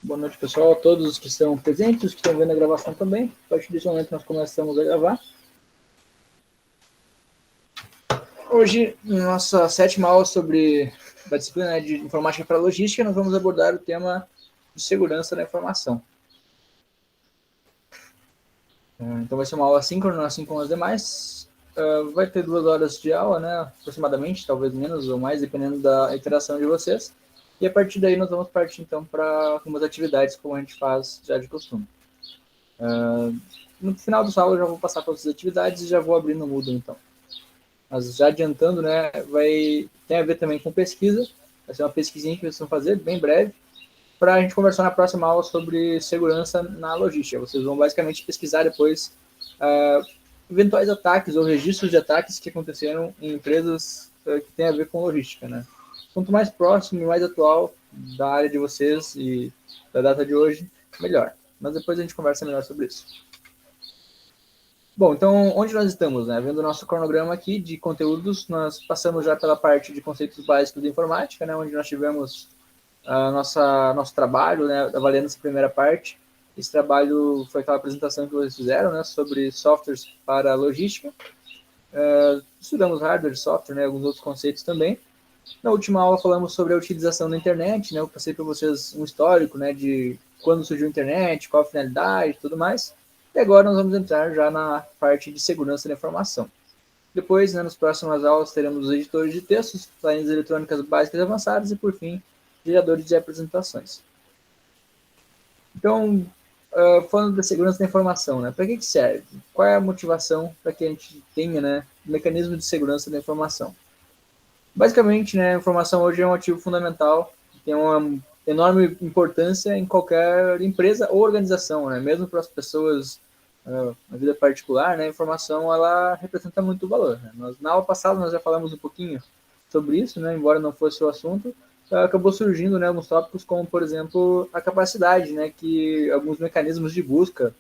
Boa noite, pessoal, a todos os que estão presentes, os que estão vendo a gravação também. A partir desse momento nós começamos a gravar. Hoje, na nossa sétima aula sobre a disciplina de informática para logística, nós vamos abordar o tema de segurança da informação. Então vai ser uma aula síncrona, assim como as demais. Vai ter 2 horas de aula, né, aproximadamente, talvez menos ou mais, dependendo da interação de vocês. E a partir daí nós vamos partir, então, para algumas atividades, como a gente faz já de costume. No final da aula eu já vou passar para as atividades e já vou abrir no Moodle, então. Mas já adiantando, né, tem a ver também com pesquisa. Vai ser uma pesquisinha que vocês vão fazer, bem breve, para a gente conversar na próxima aula sobre segurança na logística. Vocês vão basicamente pesquisar depois eventuais ataques ou registros de ataques que aconteceram em empresas que têm a ver com logística, né? Quanto mais próximo e mais atual da área de vocês e da data de hoje, melhor. Mas depois a gente conversa melhor sobre isso. Bom, então, onde nós estamos, né? Vendo o nosso cronograma aqui de conteúdos, nós passamos já pela parte de conceitos básicos de informática, né? Onde nós tivemos nosso trabalho, né? Avaliando essa primeira parte. Esse trabalho foi aquela apresentação que vocês fizeram, né? Sobre softwares para logística. Estudamos hardware e software, né? Alguns outros conceitos também. Na última aula falamos sobre a utilização da internet, né? Eu passei para vocês um histórico, né? De quando surgiu a internet, qual a finalidade e tudo mais. E agora nós vamos entrar já na parte de segurança da informação. Depois, né, nas próximas aulas, teremos os editores de textos, saídas eletrônicas básicas e avançadas e, por fim, geradores de apresentações. Então, falando da segurança da informação, né, para que serve? Qual é a motivação para que a gente tenha, né, um mecanismo de segurança da informação? Basicamente, né, a informação hoje é um ativo fundamental, tem uma enorme importância em qualquer empresa ou organização, né? Mesmo para as pessoas na vida particular, né, a informação ela representa muito valor. Né? Na aula passada nós já falamos um pouquinho sobre isso, né, embora não fosse o assunto, acabou surgindo, né, alguns tópicos como, por exemplo, a capacidade, né, que alguns mecanismos de busca,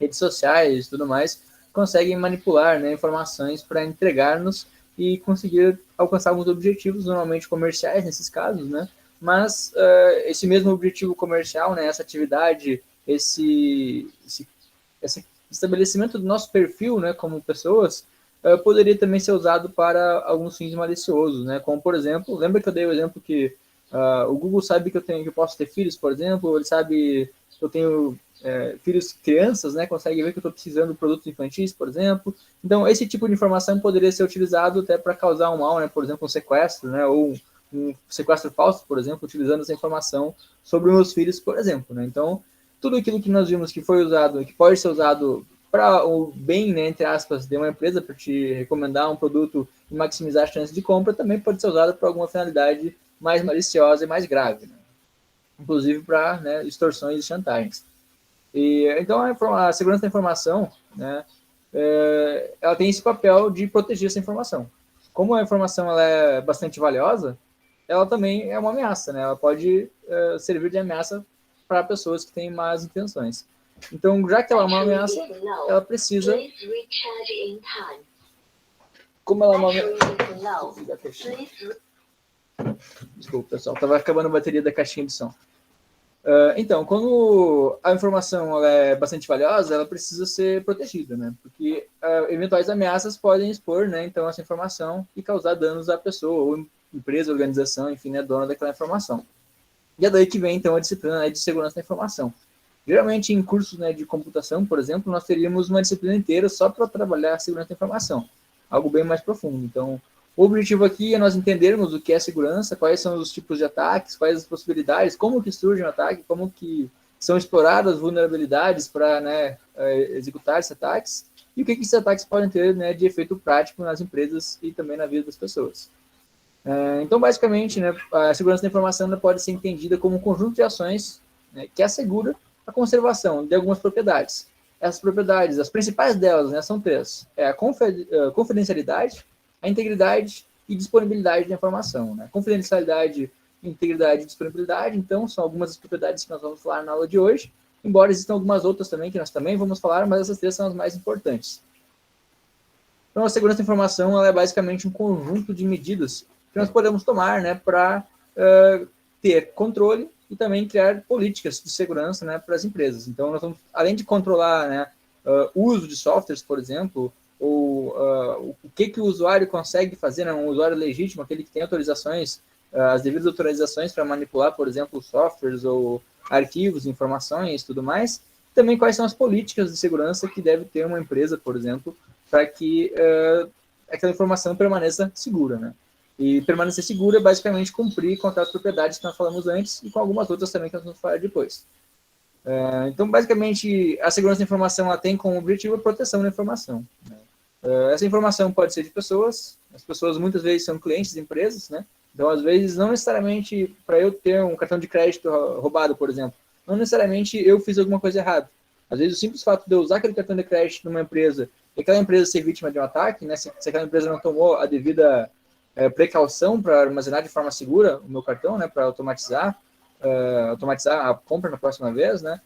redes sociais e tudo mais, conseguem manipular, né, informações para entregar-nos e conseguir alcançar alguns objetivos, normalmente comerciais nesses casos, né, mas esse mesmo objetivo comercial, né, essa atividade, esse estabelecimento do nosso perfil, né, como pessoas, poderia também ser usado para alguns fins maliciosos, né, como, por exemplo, lembra que eu dei o exemplo que o Google sabe que eu posso ter filhos, por exemplo, ele sabe que eu tenho filhos crianças, né, consegue ver que eu estou precisando de produtos infantis, por exemplo. Então, esse tipo de informação poderia ser utilizado até para causar um mal, né, por exemplo, um sequestro, né, ou um sequestro falso, por exemplo, utilizando essa informação sobre os meus filhos, por exemplo. Né? Então, tudo aquilo que nós vimos que foi usado, que pode ser usado para o bem, né, entre aspas, de uma empresa, para te recomendar um produto e maximizar a chance de compra, também pode ser usado para alguma finalidade mais maliciosa e mais grave, né? Inclusive para, né, extorsões e chantagens. E, então, a segurança da informação, né, ela tem esse papel de proteger essa informação. Como a informação ela é bastante valiosa, ela também é uma ameaça, né? Ela pode servir de ameaça para pessoas que têm más intenções. Então, já que ela é uma ameaça, ela precisa... Como ela é uma ameaça... Desculpa, pessoal. Estava acabando a bateria da caixinha de som. Então, quando a informação ela é bastante valiosa, ela precisa ser protegida, né? Porque eventuais ameaças podem expor, né, então, essa informação e causar danos à pessoa, ou empresa, organização, enfim, né, dona daquela informação. E é daí que vem, então, a disciplina de segurança da informação. Geralmente, em cursos, né, de computação, por exemplo, nós teríamos uma disciplina inteira só para trabalhar a segurança da informação, algo bem mais profundo. Então, o objetivo aqui é nós entendermos o que é segurança, quais são os tipos de ataques, quais as possibilidades, como que surge um ataque, como que são exploradas vulnerabilidades para, né, executar esses ataques, e o que esses ataques podem ter, né, de efeito prático nas empresas e também na vida das pessoas. Então, basicamente, né, a segurança da informação pode ser entendida como um conjunto de ações, né, que assegura a conservação de algumas propriedades. Essas propriedades, as principais delas, né, são 3. A confidencialidade, a integridade e disponibilidade da informação. Né? Confidencialidade, integridade e disponibilidade, então, são algumas das propriedades que nós vamos falar na aula de hoje, embora existam algumas outras também que nós também vamos falar, mas essas 3 são as mais importantes. Então, a segurança da informação ela é basicamente um conjunto de medidas que nós podemos tomar, né, para ter controle e também criar políticas de segurança, né, para as empresas. Então, nós vamos, além de controlar, né, o uso de softwares, por exemplo, ou o que o usuário consegue fazer, né, um usuário legítimo, aquele que tem autorizações, as devidas autorizações para manipular, por exemplo, softwares ou arquivos, informações, tudo mais. Também quais são as políticas de segurança que deve ter uma empresa, por exemplo, para que aquela informação permaneça segura, né? E permanecer segura é basicamente cumprir com aquelas propriedades que nós falamos antes e com algumas outras também que nós vamos falar depois. Então, basicamente, a segurança da informação ela tem como objetivo a proteção da informação, né? Essa informação pode ser de pessoas, as pessoas muitas vezes são clientes de empresas, né? Então, às vezes, não necessariamente para eu ter um cartão de crédito roubado, por exemplo, não necessariamente eu fiz alguma coisa errada. Às vezes, o simples fato de eu usar aquele cartão de crédito numa empresa e aquela empresa ser vítima de um ataque, né? Se aquela empresa não tomou a devida precaução para armazenar de forma segura o meu cartão, né? Para automatizar a compra na próxima vez, né?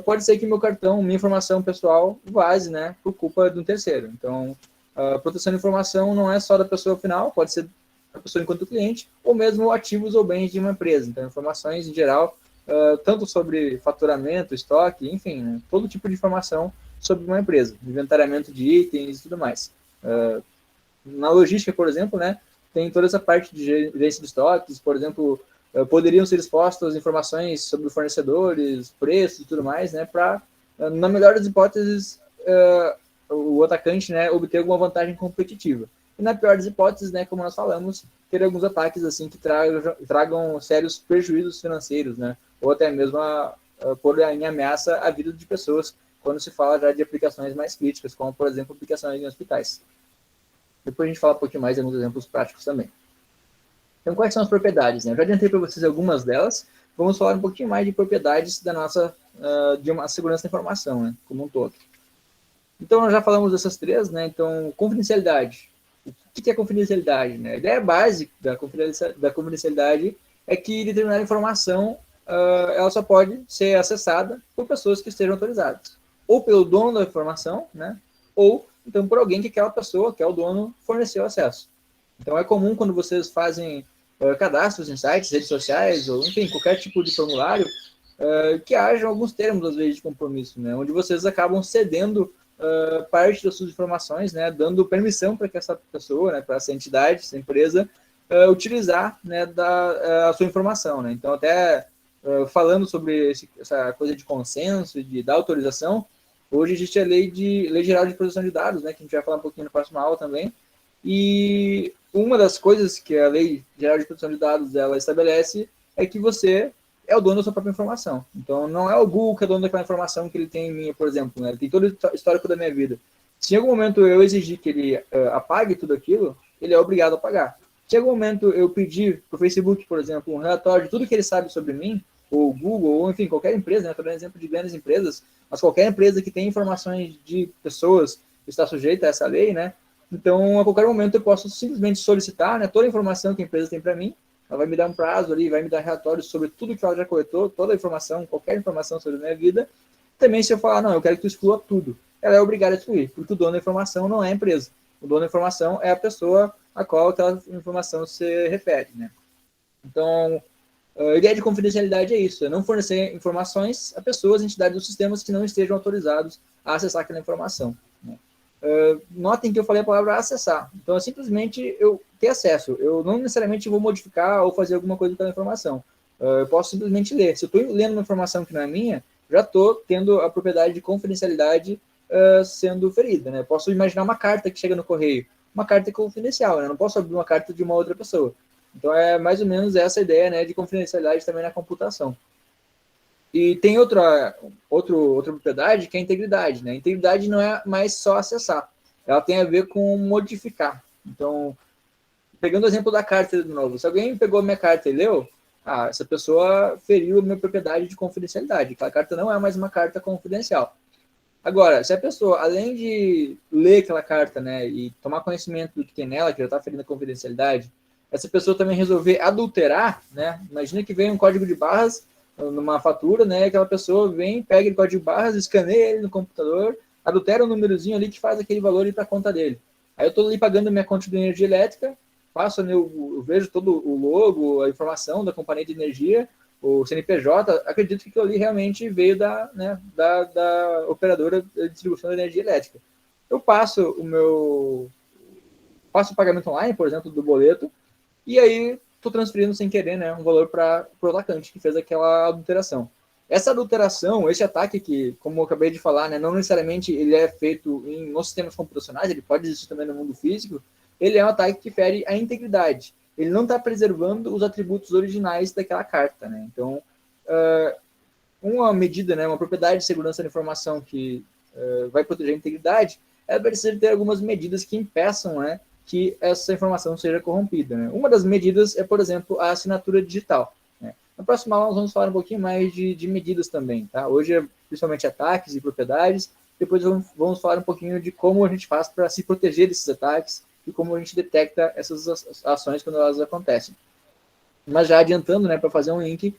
Pode ser que meu cartão, minha informação pessoal vaze, né? Por culpa de um terceiro. Então, a proteção de informação não é só da pessoa final, pode ser da pessoa enquanto cliente, ou mesmo ativos ou bens de uma empresa. Então, informações em geral, tanto sobre faturamento, estoque, enfim, né, todo tipo de informação sobre uma empresa, inventariamento de itens e tudo mais. Na logística, por exemplo, né, tem toda essa parte de gerência de estoques, por exemplo, poderiam ser expostas informações sobre fornecedores, preços e tudo mais, né, para, na melhor das hipóteses, o atacante, né, obter alguma vantagem competitiva. E na pior das hipóteses, né, como nós falamos, ter alguns ataques assim que tragam sérios prejuízos financeiros, né, ou até mesmo pôr em ameaça a vida de pessoas quando se fala já de aplicações mais críticas, como, por exemplo, aplicações em hospitais. Depois a gente fala um pouquinho mais de alguns exemplos práticos também. Então, quais são as propriedades, né? Eu já adiantei para vocês algumas delas. Vamos falar um pouquinho mais de propriedades da nossa de uma segurança da informação, né, como um todo. Então, nós já falamos dessas três, né? Então, confidencialidade. O que é confidencialidade, né? A ideia básica da confidencialidade é que determinada informação ela só pode ser acessada por pessoas que estejam autorizadas. Ou pelo dono da informação, né? Ou, então, por alguém que aquela pessoa, que é o dono, forneceu acesso. Então, é comum quando vocês fazem cadastros em sites, redes sociais, ou, enfim, qualquer tipo de formulário, que hajam alguns termos, às vezes, de compromisso, né? Onde vocês acabam cedendo parte das suas informações, né, dando permissão para que essa pessoa, né, para essa entidade, essa empresa, utilizar, né, a sua informação, né. Então, até falando sobre essa coisa de consenso e de dar autorização, hoje existe a Lei Geral de Proteção de Dados, né, que a gente vai falar um pouquinho na próxima aula também, e uma das coisas que a Lei Geral de Proteção de Dados ela estabelece é que você é o dono da sua própria informação. Então, não é o Google que é dono daquela informação que ele tem em mim, por exemplo, né? Ele tem todo o histórico da minha vida. Se em algum momento eu exigir que ele apague tudo aquilo, ele é obrigado a apagar. Se em algum momento eu pedir para o Facebook, por exemplo, um relatório de tudo que ele sabe sobre mim, ou Google, ou enfim, qualquer empresa, né? Estou dando exemplo de grandes empresas, mas qualquer empresa que tem informações de pessoas está sujeita a essa lei, né? Então, a qualquer momento eu posso simplesmente solicitar, né, toda a informação que a empresa tem para mim. Ela vai me dar um prazo ali, vai me dar relatórios sobre tudo que ela já coletou, toda a informação, qualquer informação sobre a minha vida. Também se eu falar, não, eu quero que tu exclua tudo, ela é obrigada a excluir, porque o dono da informação não é a empresa. O dono da informação é a pessoa a qual aquela informação se refere, né? Então, a ideia de confidencialidade é isso, é não fornecer informações a pessoas, entidades ou sistemas que não estejam autorizados a acessar aquela informação, né? Notem que eu falei a palavra acessar. Então, é simplesmente eu ter acesso. Eu não necessariamente vou modificar ou fazer alguma coisa com aquela informação. Eu posso simplesmente ler. Se eu estou lendo uma informação que não é minha, já estou tendo a propriedade de confidencialidade sendo ferida, né? Eu posso imaginar uma carta que chega no correio. Uma carta confidencial, né? Eu não posso abrir uma carta de uma outra pessoa. Então, é mais ou menos essa ideia, né, de confidencialidade também na computação. E tem outra propriedade que é a integridade, né? A integridade não é mais só acessar, ela tem a ver com modificar. Então, pegando o exemplo da carta de novo, se alguém pegou a minha carta e leu, essa pessoa feriu a minha propriedade de confidencialidade. Aquela carta não é mais uma carta confidencial. Agora, se a pessoa, além de ler aquela carta, né, e tomar conhecimento do que tem nela, que já está ferindo a confidencialidade, essa pessoa também resolver adulterar, né? Imagina que vem um código de barras numa fatura, né? Aquela pessoa vem, pega o código de barras, escaneia ele no computador, adultera um númerozinho ali que faz aquele valor ir para a conta dele. Aí eu estou ali pagando a minha conta de energia elétrica, eu vejo todo o logo, a informação da companhia de energia, o CNPJ, acredito que aquilo ali realmente veio da operadora de distribuição de energia elétrica. Eu passo o pagamento online, por exemplo, do boleto, e aí estou transferindo sem querer, né, um valor para o atacante que fez aquela adulteração. Essa adulteração, esse ataque que, como eu acabei de falar, né, não necessariamente ele é feito nos sistemas computacionais, ele pode existir também no mundo físico, ele é um ataque que fere a integridade. Ele não está preservando os atributos originais daquela carta. Né? Então, uma medida, né, uma propriedade de segurança da informação que vai proteger a integridade, ela precisa ter algumas medidas que impeçam, né, que essa informação seja corrompida. Né? Uma das medidas é, por exemplo, a assinatura digital. Né? Na próxima aula nós vamos falar um pouquinho mais de medidas também. Tá? Hoje é principalmente ataques e propriedades, depois vamos falar um pouquinho de como a gente faz para se proteger desses ataques e como a gente detecta essas ações quando elas acontecem. Mas já adiantando, né, para fazer um link,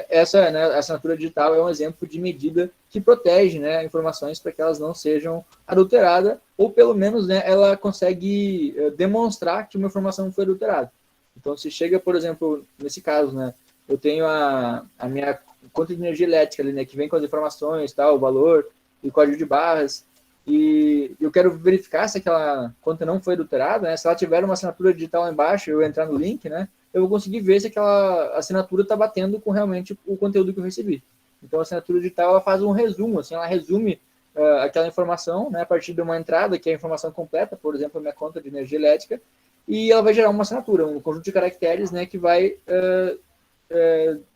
essa, né, assinatura digital é um exemplo de medida que protege, né, informações para que elas não sejam adulteradas, ou pelo menos, né, ela consegue demonstrar que uma informação foi adulterada. Então, se chega, por exemplo, nesse caso, né, eu tenho a minha conta de energia elétrica ali, né, que vem com as informações, tal, o valor e código de barras, e eu quero verificar se aquela conta não foi adulterada, né, se ela tiver uma assinatura digital lá embaixo, eu entrar no link, né, eu vou conseguir ver se aquela assinatura está batendo com realmente o conteúdo que eu recebi. Então, a assinatura digital ela faz um resumo, assim, ela resume aquela informação, né, a partir de uma entrada, que é a informação completa, por exemplo, a minha conta de energia elétrica, e ela vai gerar uma assinatura, um conjunto de caracteres, né, que vai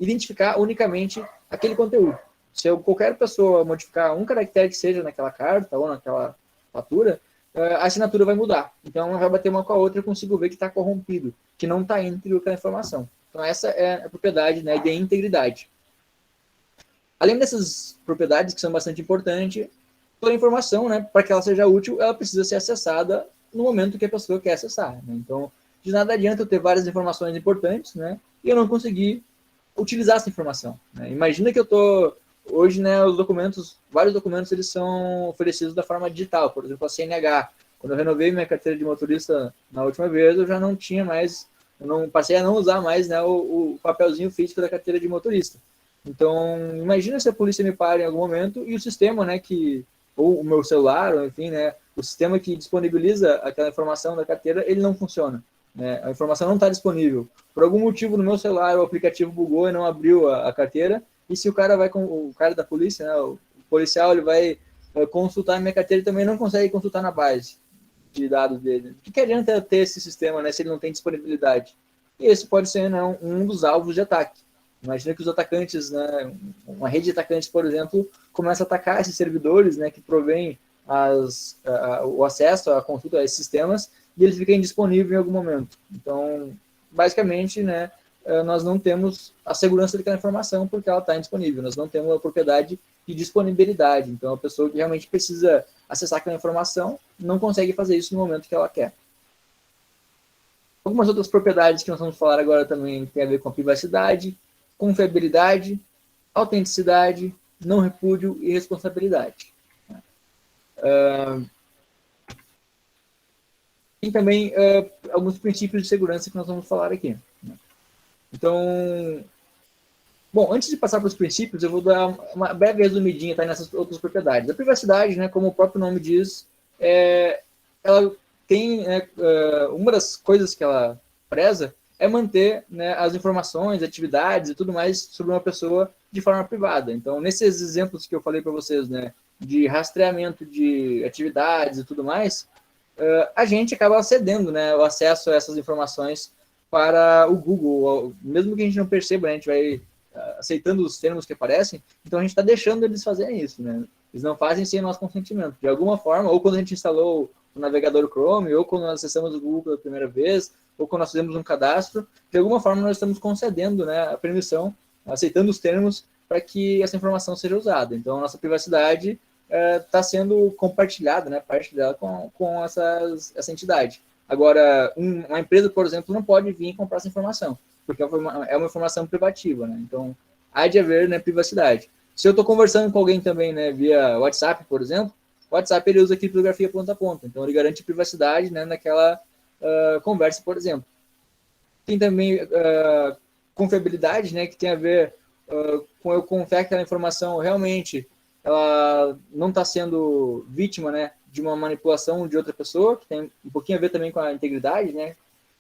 identificar unicamente aquele conteúdo. Se qualquer pessoa modificar um caractere que seja naquela carta ou naquela fatura, a assinatura vai mudar. Então, ela vai bater uma com a outra e eu consigo ver que está corrompido, que não está íntegro aquela informação. Então, essa é a propriedade, né, de integridade. Além dessas propriedades que são bastante importantes, toda informação, né, para que ela seja útil, ela precisa ser acessada no momento que a pessoa quer acessar. Né? Então, de nada adianta eu ter várias informações importantes, né, e eu não conseguir utilizar essa informação. Né? Imagina que eu estou... Hoje, né, vários documentos, eles são oferecidos da forma digital, por exemplo, a CNH. Quando eu renovei minha carteira de motorista na última vez, eu já não tinha mais, passei a não usar mais, né, o papelzinho físico da carteira de motorista. Então, imagina se a polícia me para em algum momento e o sistema, né, ou o meu celular, ou enfim, né, o sistema que disponibiliza aquela informação da carteira, ele não funciona. Né? A informação não está disponível. Por algum motivo, no meu celular, o aplicativo bugou e não abriu a carteira. E se o cara o cara da polícia, né, o policial, ele vai consultar a minha carteira, ele também não consegue consultar na base de dados dele. O que adianta ter esse sistema, né, se ele não tem disponibilidade? E esse pode ser, né, um dos alvos de ataque. Imagina que os atacantes, né, uma rede de atacantes, por exemplo, começa a atacar esses servidores, né, que provém o acesso à consulta a esses sistemas e eles ficam indisponíveis em algum momento. Então, basicamente, né, nós não temos a segurança daquela informação porque ela está indisponível. Nós não temos a propriedade de disponibilidade. Então, a pessoa que realmente precisa acessar aquela informação não consegue fazer isso no momento que ela quer. Algumas outras propriedades que nós vamos falar agora também tem a ver com a privacidade, confiabilidade, autenticidade, não repúdio e responsabilidade. Tem também alguns princípios de segurança que nós vamos falar aqui. Então, bom, antes de passar para os princípios, eu vou dar uma breve resumidinha tá, nessas outras propriedades. A privacidade, né, como o próprio nome diz, ela tem, né, uma das coisas que ela preza é manter, né, as informações, atividades e tudo mais sobre uma pessoa de forma privada. Então, nesses exemplos que eu falei para vocês, né, de rastreamento de atividades e tudo mais, a gente acaba cedendo, né, o acesso a essas informações para o Google, mesmo que a gente não perceba, né, a gente vai aceitando os termos que aparecem, então a gente está deixando eles fazerem isso, né? Eles não fazem sem nosso consentimento. De alguma forma, ou quando a gente instalou o navegador Chrome, ou quando nós acessamos o Google pela primeira vez, ou quando nós fizemos um cadastro, de alguma forma nós estamos concedendo, né, a permissão, aceitando os termos para que essa informação seja usada. Então, a nossa privacidade está sendo compartilhada, né, parte dela com essa entidade. Agora, uma empresa, por exemplo, não pode vir comprar essa informação, porque é uma informação privativa, né? Então, há de haver, né, privacidade. Se eu estou conversando com alguém também, né, via WhatsApp, por exemplo, o WhatsApp ele usa criptografia ponta a ponta, então ele garante privacidade, né, naquela conversa, por exemplo. Tem também confiabilidade, né, que tem a ver com eu confiar que aquela informação realmente ela não está sendo vítima, né, de uma manipulação de outra pessoa, que tem um pouquinho a ver também com a integridade, né,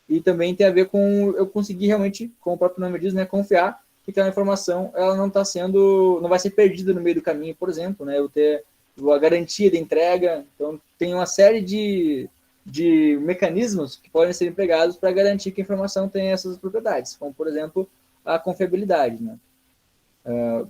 e também tem a ver com eu conseguir realmente, como o próprio nome diz, né, confiar que aquela informação ela não está sendo, não vai ser perdida no meio do caminho, por exemplo, né, eu ter a garantia de entrega. Então tem uma série de mecanismos que podem ser empregados para garantir que a informação tenha essas propriedades, como por exemplo a confiabilidade, né?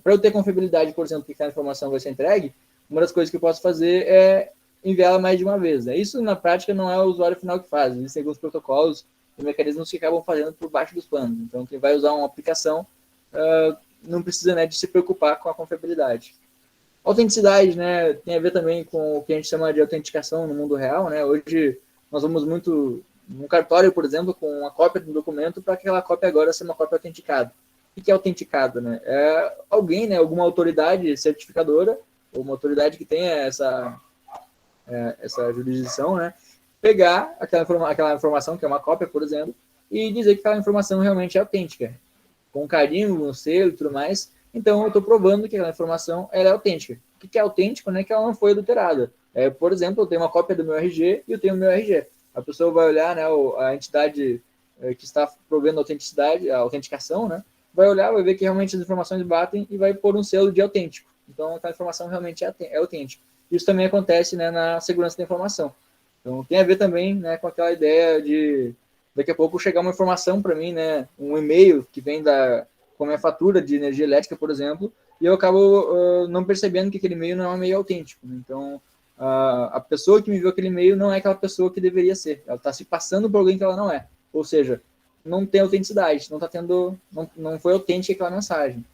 Para eu ter confiabilidade, por exemplo, que aquela informação vai ser entregue, uma das coisas que eu posso fazer é enviá-la mais de uma vez. Né? Isso, na prática, não é o usuário final que faz. Existem alguns protocolos e mecanismos que acabam fazendo por baixo dos panos. Então, quem vai usar uma aplicação não precisa, né, de se preocupar com a confiabilidade. Autenticidade, né, tem a ver também com o que a gente chama de autenticação no mundo real. Né? Hoje, nós vamos muito num cartório, por exemplo, com uma cópia do documento para aquela cópia agora ser uma cópia autenticada. O que é autenticado, né? É alguém, né, alguma autoridade certificadora, ou uma autoridade que tenha essa jurisdição, né, pegar aquela informação, que é uma cópia, por exemplo, e dizer que aquela informação realmente é autêntica, com carimbo, um selo e tudo mais. Então, eu estou provando que aquela informação ela é autêntica. O que é autêntico, né? Que ela não foi adulterada. Por exemplo, eu tenho uma cópia do meu RG e eu tenho o meu RG. A pessoa vai olhar, né, a entidade que está provendo a autenticidade, a autenticação, né, vai olhar, vai ver que realmente as informações batem e vai pôr um selo de autêntico. Então, aquela informação realmente é autêntica. Isso também acontece, né, na segurança da informação. Então, tem a ver também, né, com aquela ideia de daqui a pouco chegar uma informação para mim, né, um e-mail que vem com a minha fatura de energia elétrica, por exemplo, e eu acabo não percebendo que aquele e-mail não é um e-mail autêntico. Então, a pessoa que me enviou aquele e-mail não é aquela pessoa que deveria ser. Ela está se passando por alguém que ela não é. Ou seja, não tem autenticidade, não foi autêntica aquela mensagem.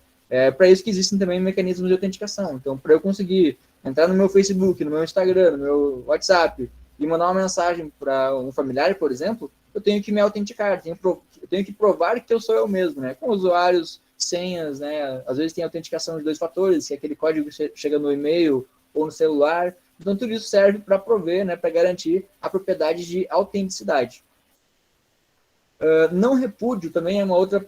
Para isso que existem também mecanismos de autenticação. Então, para eu conseguir entrar no meu Facebook, no meu Instagram, no meu WhatsApp e mandar uma mensagem para um familiar, por exemplo, eu tenho que me autenticar, eu tenho que provar que eu sou eu mesmo, né? Com usuários, senhas, né? Às vezes tem autenticação de 2 fatores, que é aquele código que chega no e-mail ou no celular. Então, tudo isso serve para prover, né, para garantir a propriedade de autenticidade. Não repúdio também é uma outra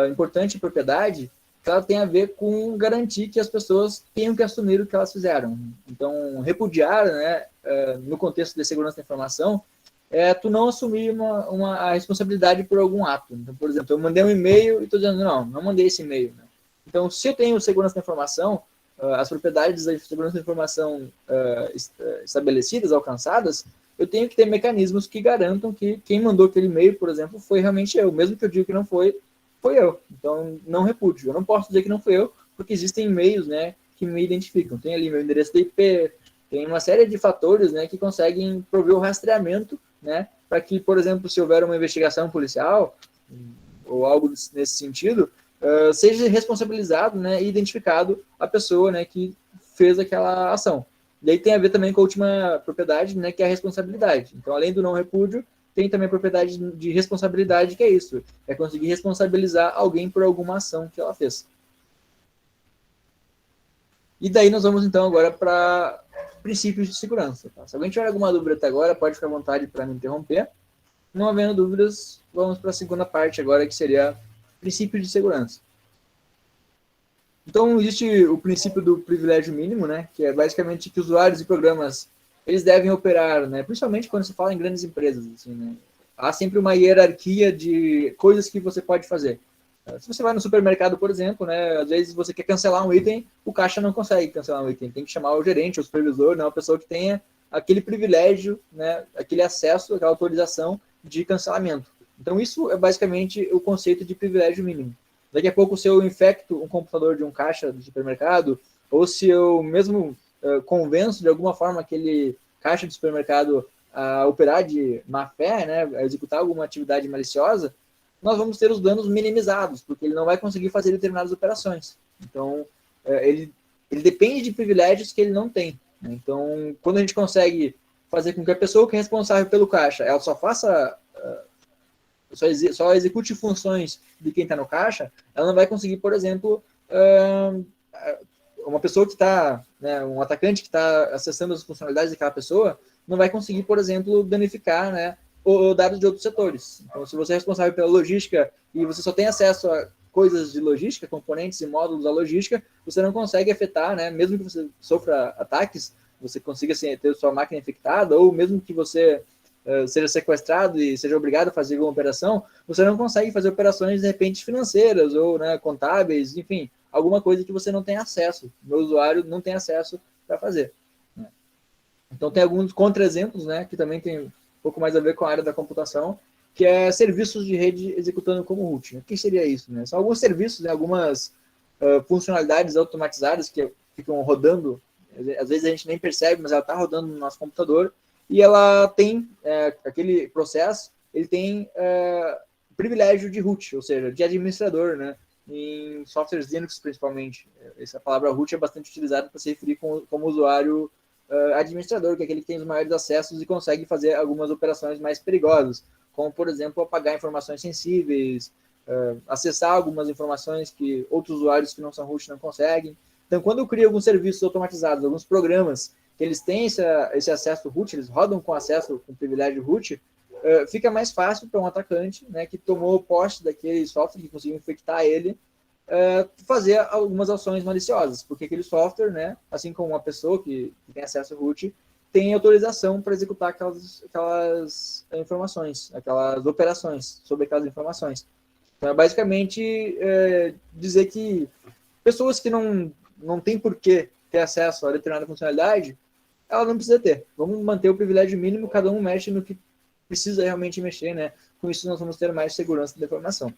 importante propriedade que ela tem a ver com garantir que as pessoas tenham que assumir o que elas fizeram. Então, repudiar, né, no contexto de segurança da informação, é tu não assumir a responsabilidade por algum ato. Então, por exemplo, eu mandei um e-mail e estou dizendo, não mandei esse e-mail. Né? Então, se eu tenho segurança da informação, as propriedades da segurança da informação estabelecidas, alcançadas, eu tenho que ter mecanismos que garantam que quem mandou aquele e-mail, por exemplo, foi realmente eu. Mesmo que eu diga que não foi, foi eu. Então, não repúdio. Eu não posso dizer que não foi eu, porque existem e-mails, né, que me identificam. Tem ali meu endereço de IP, tem uma série de fatores, né, que conseguem prover o rastreamento, né, para que, por exemplo, se houver uma investigação policial ou algo nesse sentido, seja responsabilizado, né, e identificado a pessoa, né, que fez aquela ação. E aí tem a ver também com a última propriedade, né, que é a responsabilidade. Então, além do não repúdio, tem também a propriedade de responsabilidade, que é isso, é conseguir responsabilizar alguém por alguma ação que ela fez. E daí nós vamos, então, agora para princípios de segurança. Tá? Se alguém tiver alguma dúvida até agora, pode ficar à vontade para me interromper. Não havendo dúvidas, vamos para a segunda parte agora, que seria princípios de segurança. Então, existe o princípio do privilégio mínimo, né, que é basicamente que usuários e programas eles devem operar, né, principalmente quando se fala em grandes empresas. Assim, né, há sempre uma hierarquia de coisas que você pode fazer. Se você vai no supermercado, por exemplo, né, às vezes você quer cancelar um item, o caixa não consegue cancelar um item, tem que chamar o gerente, o supervisor, né, uma pessoa que tenha aquele privilégio, né, aquele acesso, aquela autorização de cancelamento. Então, isso é basicamente o conceito de privilégio mínimo. Daqui a pouco, se eu infecto um computador de um caixa do supermercado, ou se eu mesmo convenço de alguma forma aquele caixa do supermercado a operar de má fé, né, a executar alguma atividade maliciosa, nós vamos ter os danos minimizados, porque ele não vai conseguir fazer determinadas operações. Então, ele depende de privilégios que ele não tem. Né? Então, quando a gente consegue fazer com que a pessoa que é responsável pelo caixa, ela só faça, só execute funções de quem está no caixa, ela não vai conseguir, por exemplo, uma pessoa que está, né, um atacante que está acessando as funcionalidades daquela pessoa, não vai conseguir, por exemplo, danificar, né, ou dados de outros setores. Então, se você é responsável pela logística e você só tem acesso a coisas de logística, componentes e módulos da logística, você não consegue afetar, né? Mesmo que você sofra ataques, você consiga assim, ter sua máquina infectada, ou mesmo que você seja sequestrado e seja obrigado a fazer alguma operação, você não consegue fazer operações, de repente, financeiras ou, né, contábeis, enfim, alguma coisa que você não tem acesso, o usuário não tem acesso para fazer. Né? Então, tem alguns contra-exemplos, né, que também tem um pouco mais a ver com a área da computação, que é serviços de rede executando como root. Né? O que seria isso? Né? São alguns serviços, né, algumas funcionalidades automatizadas que ficam rodando, às vezes a gente nem percebe, mas ela está rodando no nosso computador, e ela tem, aquele processo, ele tem privilégio de root, ou seja, de administrador, né? Em softwares Linux, principalmente. Essa palavra root é bastante utilizada para se referir como usuário administrador, que é aquele que tem os maiores acessos e consegue fazer algumas operações mais perigosas, como, por exemplo, apagar informações sensíveis, acessar algumas informações que outros usuários que não são root não conseguem. Então, quando eu crio alguns serviços automatizados, alguns programas que eles têm esse acesso root, eles rodam com acesso, com privilégio root, fica mais fácil para um atacante, né, que tomou posse daquele software, que conseguiu infectar ele, fazer algumas ações maliciosas, porque aquele software, né, assim como uma pessoa que tem acesso root, tem autorização para executar aquelas informações, aquelas operações sobre aquelas informações. Então, é basicamente dizer que pessoas que não têm por que ter acesso a determinada funcionalidade, ela não precisa ter. Vamos manter o privilégio mínimo, cada um mexe no que precisa realmente mexer, né? Com isso nós vamos ter mais segurança da informação.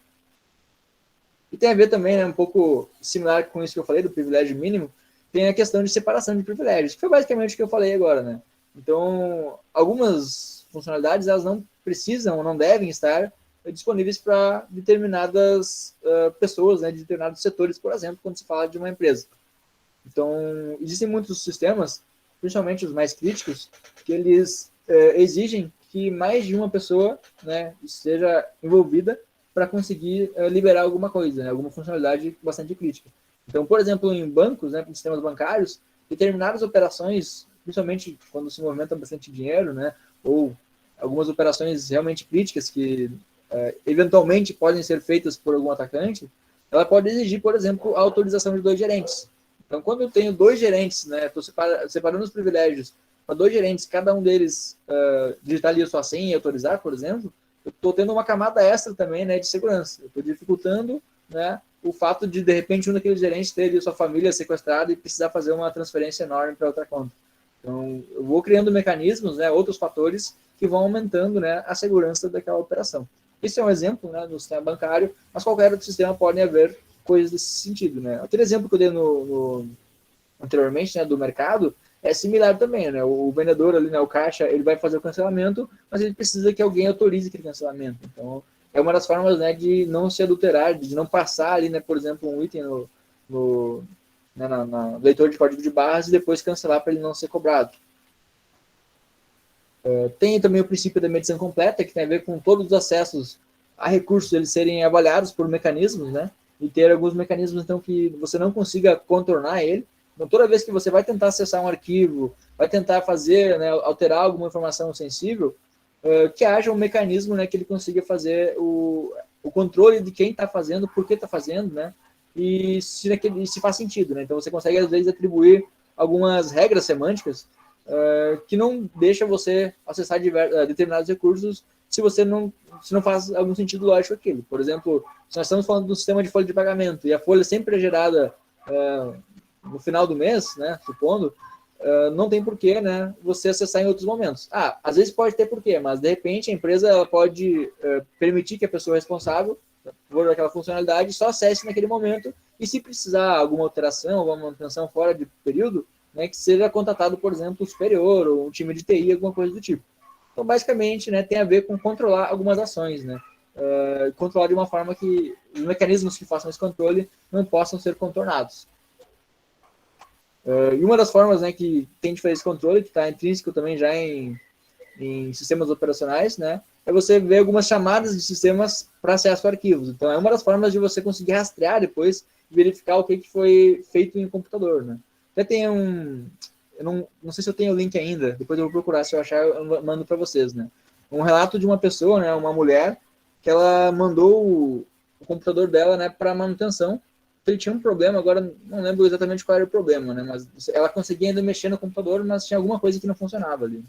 E tem a ver também, né, um pouco similar com isso que eu falei, do privilégio mínimo, tem a questão de separação de privilégios, que foi basicamente o que eu falei agora, né? Então, algumas funcionalidades, elas não precisam, não devem estar disponíveis para determinadas pessoas, né, de determinados setores, por exemplo, quando se fala de uma empresa. Então, existem muitos sistemas, principalmente os mais críticos, que eles exigem que mais de uma pessoa, né, esteja envolvida para conseguir liberar alguma coisa, né, alguma funcionalidade bastante crítica. Então, por exemplo, em bancos, né, em sistemas bancários, determinadas operações, principalmente quando se movimenta bastante dinheiro, né, ou algumas operações realmente críticas que eventualmente podem ser feitas por algum atacante, ela pode exigir, por exemplo, a autorização de 2 gerentes. Então, quando eu tenho 2 gerentes, né, estou separando os privilégios para 2 gerentes, cada um deles digitar ali a sua senha e autorizar, por exemplo, eu estou tendo uma camada extra também, né, de segurança. Eu estou dificultando, né, o fato de repente, um daqueles gerentes ter ali a sua família sequestrada e precisar fazer uma transferência enorme para outra conta. Então, eu vou criando mecanismos, né, outros fatores que vão aumentando, né, a segurança daquela operação. Esse é um exemplo, né, no sistema bancário, mas qualquer outro sistema pode haver coisas desse sentido, né? Aquele exemplo que eu dei anteriormente, né, do mercado, é similar também, né? O vendedor ali, né, o caixa, ele vai fazer o cancelamento, mas ele precisa que alguém autorize aquele cancelamento. Então, é uma das formas, né, de não se adulterar, de não passar ali, né, por exemplo, um item na leitor de código de barras e depois cancelar para ele não ser cobrado. Tem também o princípio da medição completa, que tem a ver com todos os acessos a recursos eles serem avaliados por mecanismos, né? E ter alguns mecanismos, então, que você não consiga contornar ele. Então, toda vez que você vai tentar acessar um arquivo, vai tentar fazer, né, alterar alguma informação sensível, que haja um mecanismo, né, que ele consiga fazer o controle de quem está fazendo, por que está fazendo, né? E se faz sentido, né? Então, você consegue, às vezes, atribuir algumas regras semânticas que não deixa você acessar determinados recursos se não faz algum sentido lógico aquilo. Por exemplo, se nós estamos falando do sistema de folha de pagamento e a folha sempre é gerada no final do mês, né, supondo, não tem porquê, né, você acessar em outros momentos. Às vezes pode ter porquê, mas de repente a empresa ela pode permitir que a pessoa responsável por aquela funcionalidade só acesse naquele momento e se precisar alguma alteração, alguma manutenção fora de período, né, que seja contatado, por exemplo, o superior ou um time de TI, alguma coisa do tipo. Então, basicamente, né, tem a ver com controlar algumas ações, né? Controlar de uma forma que os mecanismos que façam esse controle não possam ser contornados. E uma das formas, né, que tem de fazer esse controle, que está intrínseco também já em sistemas operacionais, né, é você ver algumas chamadas de sistemas para acesso a arquivos. Então, é uma das formas de você conseguir rastrear depois e verificar o que foi feito em computador, né? Até tem eu não sei se eu tenho o link ainda, depois eu vou procurar, se eu achar eu mando para vocês, né? um relato de uma pessoa, né, uma mulher, que ela mandou o computador dela, né, para manutenção. Ele tinha um problema, agora não lembro exatamente qual era o problema, né, mas ela conseguia ainda mexer no computador, mas tinha alguma coisa que não funcionava ali.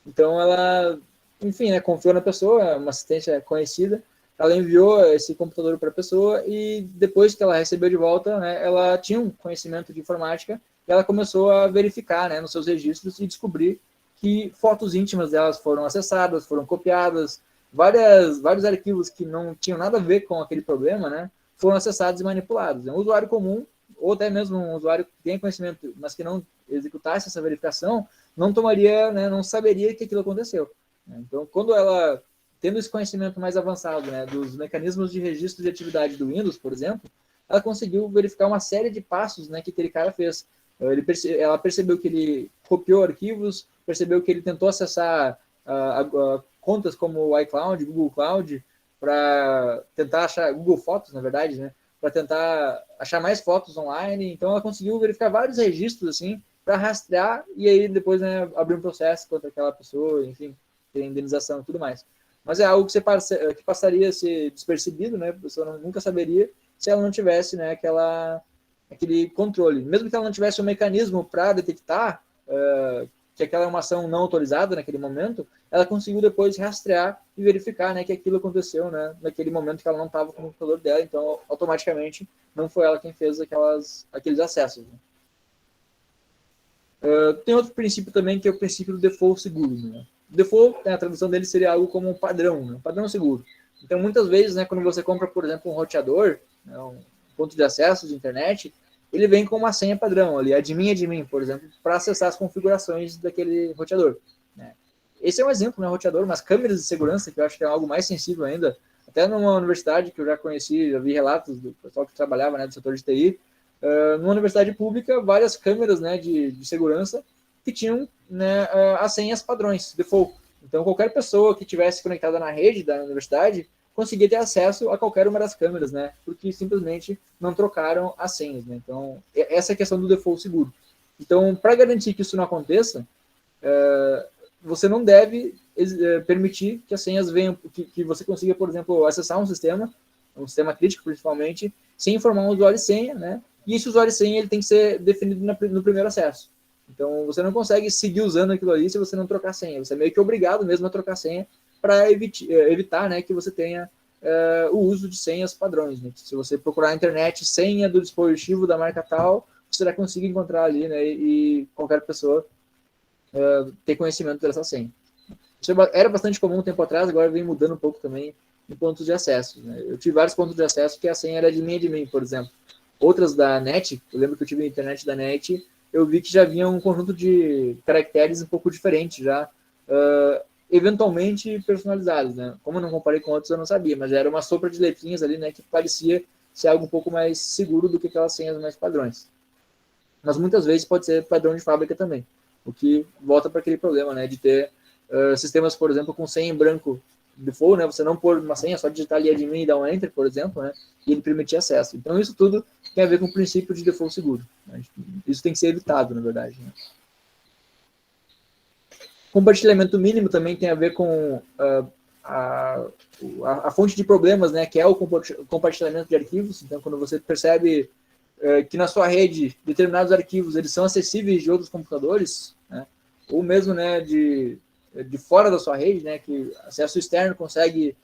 Então ela, enfim, né, confiou na pessoa, uma assistência conhecida, ela enviou esse computador para a pessoa e depois que ela recebeu de volta, né, ela tinha um conhecimento de informática e ela começou a verificar, né, nos seus registros e descobrir que fotos íntimas delas foram acessadas, foram copiadas, vários arquivos que não tinham nada a ver com aquele problema, né, foram acessados e manipulados. Um usuário comum, ou até mesmo um usuário que tem conhecimento, mas que não executasse essa verificação, não tomaria, né, não saberia que aquilo aconteceu. Então, quando ela, tendo esse conhecimento mais avançado, né, dos mecanismos de registro de atividade do Windows, por exemplo, ela conseguiu verificar uma série de passos, né, que aquele cara fez. Ela percebeu que ele copiou arquivos, percebeu que ele tentou acessar contas como o iCloud, Google Cloud, para tentar achar, Google Fotos, na verdade, né, para tentar achar mais fotos online. Então, ela conseguiu verificar vários registros, assim, para rastrear e aí depois, né, abrir um processo contra aquela pessoa, enfim, ter indenização e tudo mais. Mas é algo que passaria a ser despercebido, né, a pessoa nunca saberia se ela não tivesse, né, aquele controle. Mesmo que ela não tivesse um mecanismo para detectar que aquela é uma ação não autorizada naquele momento, ela conseguiu depois rastrear e verificar, né, que aquilo aconteceu, né, naquele momento que ela não estava com o computador dela, então automaticamente não foi ela quem fez aqueles acessos. Né? Tem outro princípio também, que é o princípio do default seguro. Né? O default, a tradução dele seria algo como um padrão, né? Um padrão seguro. Então, muitas vezes, né, quando você compra, por exemplo, um roteador, né, um ponto de acesso de internet, ele vem com uma senha padrão ali, admin, por exemplo, para acessar as configurações daquele roteador. Né? Esse é um exemplo, né, roteador, mas câmeras de segurança, que eu acho que é algo mais sensível ainda, até numa universidade que eu já conheci, já vi relatos do pessoal que trabalhava, né, do setor de TI, numa universidade pública, várias câmeras, né, de segurança que tinham, né, as senhas padrões, default. Então, qualquer pessoa que tivesse conectada na rede da universidade conseguia ter acesso a qualquer uma das câmeras, né, porque simplesmente não trocaram as senhas. Né? Então, essa é a questão do default seguro. Então, para garantir que isso não aconteça, você não deve permitir que as senhas venham, que você consiga, por exemplo, acessar um sistema crítico principalmente, sem informar um usuário e senha, né? E esse usuário e senha ele tem que ser definido no primeiro acesso. Então, você não consegue seguir usando aquilo ali se você não trocar senha. Você é meio que obrigado mesmo a trocar senha para evitar, né, que você tenha o uso de senhas padrões. Né? Se você procurar na internet senha do dispositivo da marca tal, você vai conseguir encontrar ali, né, e qualquer pessoa ter conhecimento dessa senha. Isso era bastante comum um tempo atrás, agora vem mudando um pouco também em pontos de acesso. Né? Eu tive vários pontos de acesso que a senha era de mim, por exemplo. Outras da NET, eu lembro que eu tive a internet da NET, eu vi que já vinha um conjunto de caracteres um pouco diferente, já eventualmente personalizados. Né? Como eu não comparei com outros, eu não sabia, mas era uma sopa de letrinhas ali, né, que parecia ser algo um pouco mais seguro do que aquelas senhas mais padrões. Mas muitas vezes pode ser padrão de fábrica também, o que volta para aquele problema, né, de ter sistemas, por exemplo, com senha em branco default, né, você não pôr uma senha, só digitar ali admin e dar um enter, por exemplo, né, e ele permitir acesso. Então isso tudo tem a ver com o princípio de default seguro. Né? Isso tem que ser evitado, na verdade. Né? Compartilhamento mínimo também tem a ver com a fonte de problemas, né, que é o compartilhamento de arquivos. Então, quando você percebe que na sua rede determinados arquivos eles são acessíveis de outros computadores, né, ou mesmo, né, de fora da sua rede, né, que acesso externo consegue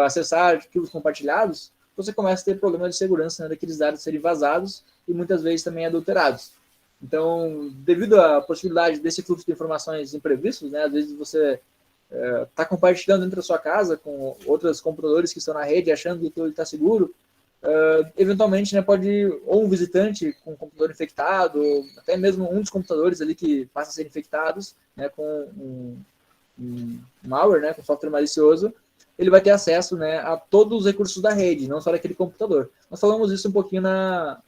acessar arquivos compartilhados, você começa a ter problemas de segurança, né, daqueles dados serem vazados e muitas vezes também adulterados. Então, devido à possibilidade desse fluxo de informações imprevistos, né, às vezes você está compartilhando dentro da sua casa com outros computadores que estão na rede, achando que aquilo está seguro, eventualmente, né, pode ou um visitante com um computador infectado, ou até mesmo um dos computadores ali que passa a ser infectados, né, com um malware, né, com software malicioso, ele vai ter acesso, né, a todos os recursos da rede, não só daquele computador. Nós falamos isso um pouquinho na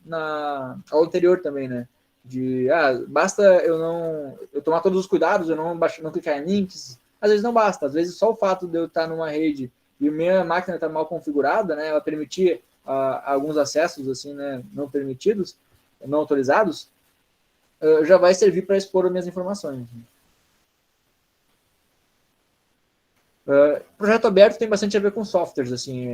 aula anterior também, né, de basta eu tomar todos os cuidados, eu não clicar em links. Às vezes não basta, às vezes só o fato de eu estar numa rede e minha máquina está mal configurada, né, ela permitir alguns acessos assim, né, não permitidos, não autorizados, já vai servir para expor as minhas informações. Projeto aberto tem bastante a ver com softwares. Assim,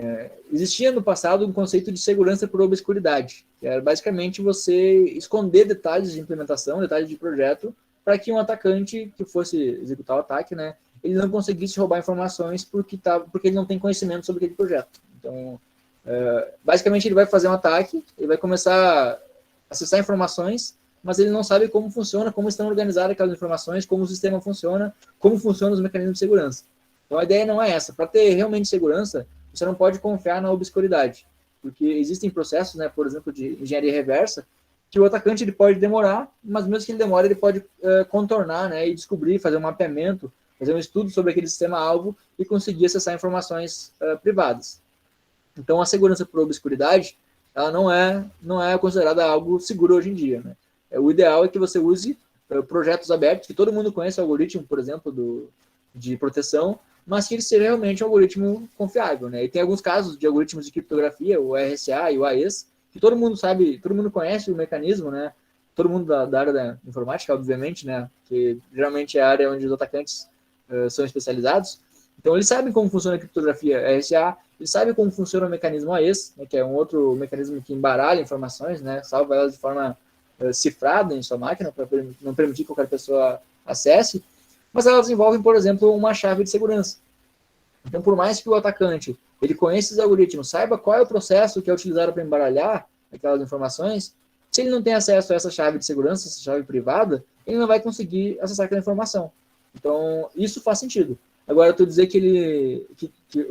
existia no passado um conceito de segurança por obscuridade, que era basicamente você esconder detalhes de implementação, detalhes de projeto, para que um atacante que fosse executar o ataque, né, ele não conseguisse roubar informações porque ele não tem conhecimento sobre aquele projeto. Então, basicamente ele vai fazer um ataque, ele vai começar a acessar informações, mas ele não sabe como funciona, como estão organizadas aquelas informações, como o sistema funciona, como funcionam os mecanismos de segurança. Então a ideia não é essa. Para ter realmente segurança, você não pode confiar na obscuridade, porque existem processos, né, por exemplo, de engenharia reversa, que o atacante ele pode demorar, mas mesmo que ele demore, ele pode contornar, né, e descobrir, fazer um mapeamento, fazer um estudo sobre aquele sistema-alvo e conseguir acessar informações privadas. Então a segurança por obscuridade, ela não é considerada algo seguro hoje em dia, né? O ideal é que você use projetos abertos, que todo mundo conhece o algoritmo, por exemplo, de proteção, mas que ele seja realmente um algoritmo confiável, né? E tem alguns casos de algoritmos de criptografia, o RSA e o AES, que todo mundo sabe, todo mundo conhece o mecanismo, né? Todo mundo da área da informática, obviamente, né? Que geralmente é a área onde os atacantes são especializados. Então, eles sabem como funciona a criptografia RSA, eles sabem como funciona o mecanismo AES, né? Que é um outro mecanismo que embaralha informações, né? Salva elas de forma cifrada em sua máquina, para não permitir que qualquer pessoa acesse, mas elas envolvem, por exemplo, uma chave de segurança. Então, por mais que o atacante ele conheça esses algoritmos, saiba qual é o processo que é utilizado para embaralhar aquelas informações, se ele não tem acesso a essa chave de segurança, essa chave privada, ele não vai conseguir acessar aquela informação. Então, isso faz sentido. Agora, tu dizer que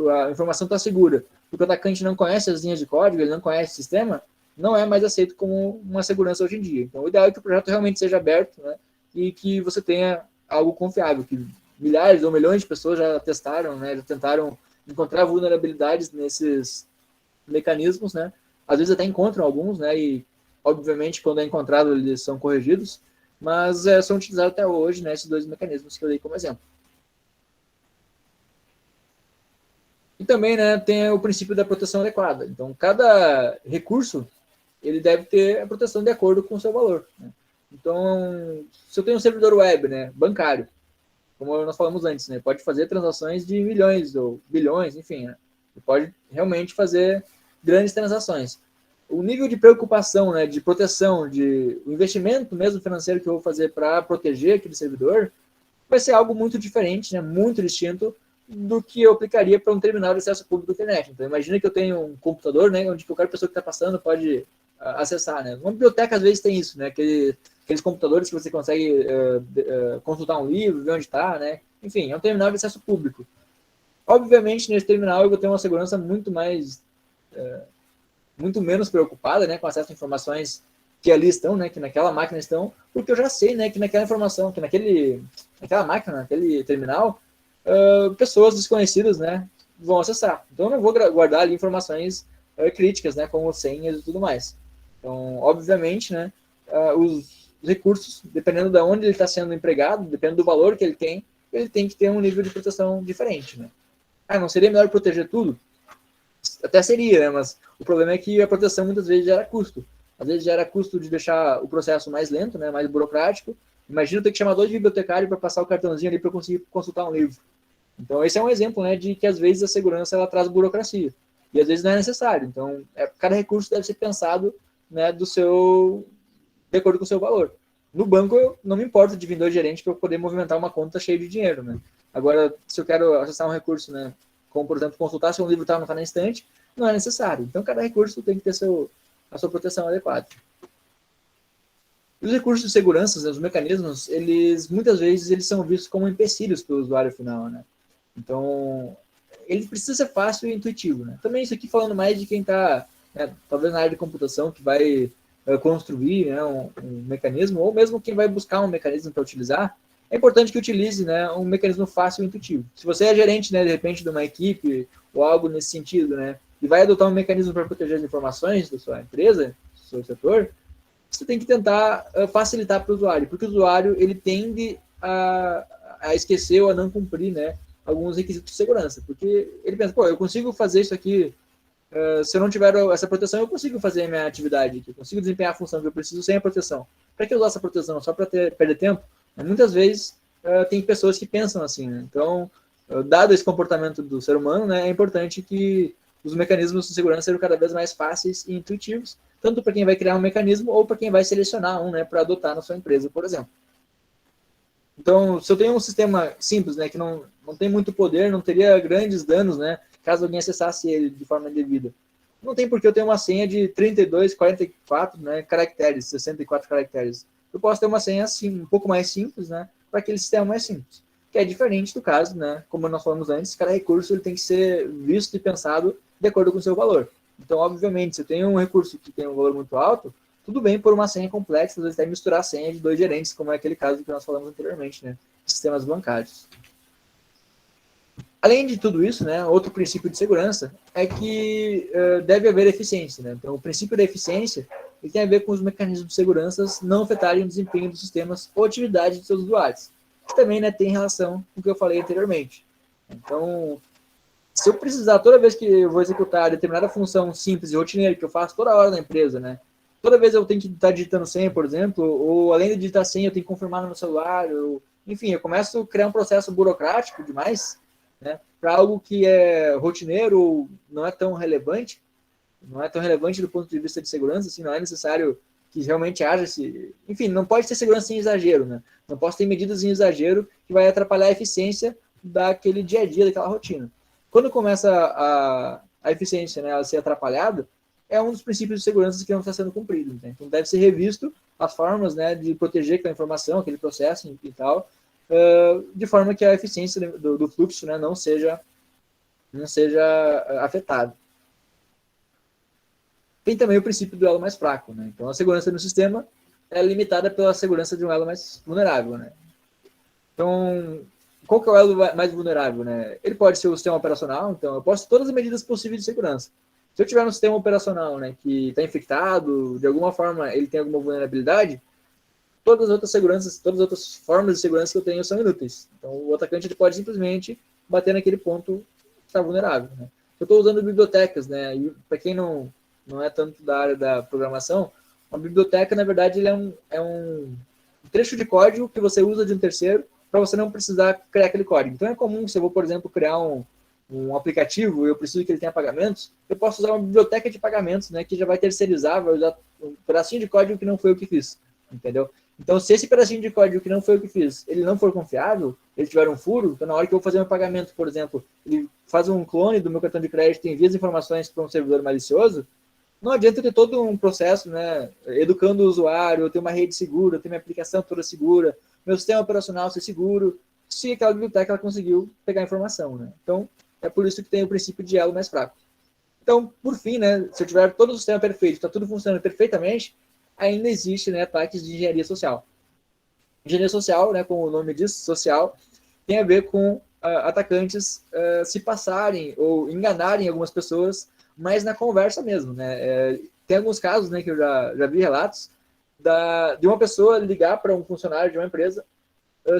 a informação está segura, porque o atacante não conhece as linhas de código, ele não conhece o sistema, não é mais aceito como uma segurança hoje em dia. Então, o ideal é que o projeto realmente seja aberto, né, e que você tenha algo confiável, que milhares ou milhões de pessoas já testaram, né, já tentaram encontrar vulnerabilidades nesses mecanismos, né, às vezes até encontram alguns, né, e obviamente quando é encontrado eles são corrigidos, mas são utilizados até hoje, né, esses dois mecanismos que eu dei como exemplo. E também, né, tem o princípio da proteção adequada. Então, cada recurso ele deve ter a proteção de acordo com o seu valor, né? Então, se eu tenho um servidor web, né, bancário, como nós falamos antes, né, pode fazer transações de milhões ou bilhões, enfim, né, pode realmente fazer grandes transações. O nível de preocupação, né, de proteção, de o investimento mesmo financeiro que eu vou fazer para proteger aquele servidor, vai ser algo muito diferente, né, muito distinto do que eu aplicaria para um terminal de acesso público da internet. Então, imagina que eu tenho um computador, né, onde qualquer pessoa que está passando pode acessar, né? Uma biblioteca às vezes tem isso, né? Aqueles computadores que você consegue consultar um livro, ver onde está, né? Enfim, é um terminal de acesso público. Obviamente, nesse terminal eu vou ter uma segurança muito menos preocupada, né, com acesso a informações que ali estão, né, que naquela máquina estão, porque eu já sei, né, que naquela informação, que naquela máquina, naquele terminal, pessoas desconhecidas, né, vão acessar. Então eu não vou guardar ali informações críticas, né, como senhas e tudo mais. Então, obviamente, né, os recursos, dependendo de onde ele está sendo empregado, dependendo do valor que ele tem que ter um nível de proteção diferente, né. Não seria melhor proteger tudo? Até seria, né, mas o problema é que a proteção muitas vezes gera custo. Às vezes gera custo de deixar o processo mais lento, né, mais burocrático. Imagina eu ter que chamar 2 bibliotecários para passar o cartãozinho ali para eu conseguir consultar um livro. Então, esse é um exemplo, né, de que às vezes a segurança ela traz burocracia. E às vezes não é necessário. Então, cada recurso deve ser pensado, né, de acordo com o seu valor. No banco, eu não me importo de vir 2 gerentes para eu poder movimentar uma conta cheia de dinheiro, né? Agora, se eu quero acessar um recurso, né, como, por exemplo, consultar se um livro não está na estante, não é necessário. Então, cada recurso tem que ter a sua proteção adequada. Os recursos de segurança, né, os mecanismos, muitas vezes eles são vistos como empecilhos para o usuário final, né? Então, ele precisa ser fácil e intuitivo, né? Também isso aqui falando mais de quem está, né, talvez na área de computação, que vai construir, né, um mecanismo, ou mesmo quem vai buscar um mecanismo para utilizar, é importante que utilize, né, um mecanismo fácil e intuitivo. Se você é gerente, né, de repente, de uma equipe ou algo nesse sentido, né, e vai adotar um mecanismo para proteger as informações da sua empresa, do seu setor, você tem que tentar facilitar para o usuário, porque o usuário ele tende a esquecer ou a não cumprir, né, alguns requisitos de segurança, porque ele pensa, eu consigo fazer isso aqui, se eu não tiver essa proteção, eu consigo fazer a minha atividade aqui, eu consigo desempenhar a função que eu preciso sem a proteção. Para que usar essa proteção? Só para perder tempo? Muitas vezes tem pessoas que pensam assim, né? Então, dado esse comportamento do ser humano, né, é importante que os mecanismos de segurança sejam cada vez mais fáceis e intuitivos, tanto para quem vai criar um mecanismo ou para quem vai selecionar um, né, para adotar na sua empresa, por exemplo. Então, se eu tenho um sistema simples, né, que não tem muito poder, não teria grandes danos, né, caso alguém acessasse ele de forma indevida. Não tem por que eu ter uma senha de 32, 44, né, caracteres, 64 caracteres. Eu posso ter uma senha assim, um pouco mais simples, né, para aquele sistema mais simples. Que é diferente do caso, né, como nós falamos antes, cada recurso ele tem que ser visto e pensado de acordo com o seu valor. Então, obviamente, se eu tenho um recurso que tem um valor muito alto, tudo bem por uma senha complexa, às vezes até misturar a senha de 2 gerentes, como é aquele caso que nós falamos anteriormente, né, sistemas bancários. Além de tudo isso, né, outro princípio de segurança é que deve haver eficiência. Né? Então, o princípio da eficiência ele tem a ver com os mecanismos de segurança não afetarem o desempenho dos sistemas ou atividade de seus usuários, que também, né, tem relação com o que eu falei anteriormente. Então, se eu precisar, toda vez que eu vou executar determinada função simples e rotineira que eu faço toda hora na empresa, né, toda vez eu tenho que estar digitando senha, por exemplo, ou além de digitar senha, eu tenho que confirmar no meu celular, enfim, eu começo a criar um processo burocrático demais, né, para algo que é rotineiro ou não é tão relevante do ponto de vista de segurança, assim, não é necessário que realmente haja esse... Enfim, não pode ter segurança em exagero, né? Não posso ter medidas em exagero que vai atrapalhar a eficiência daquele dia a dia, daquela rotina. Quando começa a eficiência, né, a ser atrapalhada, é um dos princípios de segurança que não está sendo cumprido. Né? Então, deve ser revisto as formas, né, de proteger aquela informação, aquele processo e tal, de forma que a eficiência do fluxo, né, não seja afetada. Tem também o princípio do elo mais fraco. Né? Então, a segurança no sistema é limitada pela segurança de um elo mais vulnerável. Né? Então, qual que é o elo mais vulnerável? Né? Ele pode ser o sistema operacional, então eu posso ter todas as medidas possíveis de segurança. Se eu tiver um sistema operacional, né, que está infectado, de alguma forma ele tem alguma vulnerabilidade, todas as outras seguranças, todas as outras formas de segurança que eu tenho são inúteis. Então, o atacante ele pode simplesmente bater naquele ponto que está vulnerável. Né? Eu estou usando bibliotecas, né? E para quem não é tanto da área da programação, uma biblioteca, na verdade, ele é um trecho de código que você usa de um terceiro para você não precisar criar aquele código. Então, é comum, se eu vou, por exemplo, criar um aplicativo e eu preciso que ele tenha pagamentos, eu posso usar uma biblioteca de pagamentos, né, que já vai terceirizar, vai usar um pedacinho de código que não foi eu que fiz, entendeu? Então, se esse pedacinho de código que não foi eu que fiz, ele não for confiável, ele tiver um furo, então na hora que eu vou fazer meu pagamento, por exemplo, ele faz um clone do meu cartão de crédito e envia as informações para um servidor malicioso, não adianta ter todo um processo, né, educando o usuário, ter uma rede segura, ter minha aplicação toda segura, meu sistema operacional ser seguro, se aquela biblioteca ela conseguiu pegar a informação. Né? Então, é por isso que tem o princípio de elo mais fraco. Então, por fim, né, se eu tiver todo o sistema perfeito, está tudo funcionando perfeitamente, ainda existe, né, ataques de engenharia social. Engenharia social, né, como o nome diz, social, tem a ver com atacantes se passarem ou enganarem algumas pessoas, mas na conversa mesmo. Né? Tem alguns casos, né, que eu já vi relatos de uma pessoa ligar para um funcionário de uma empresa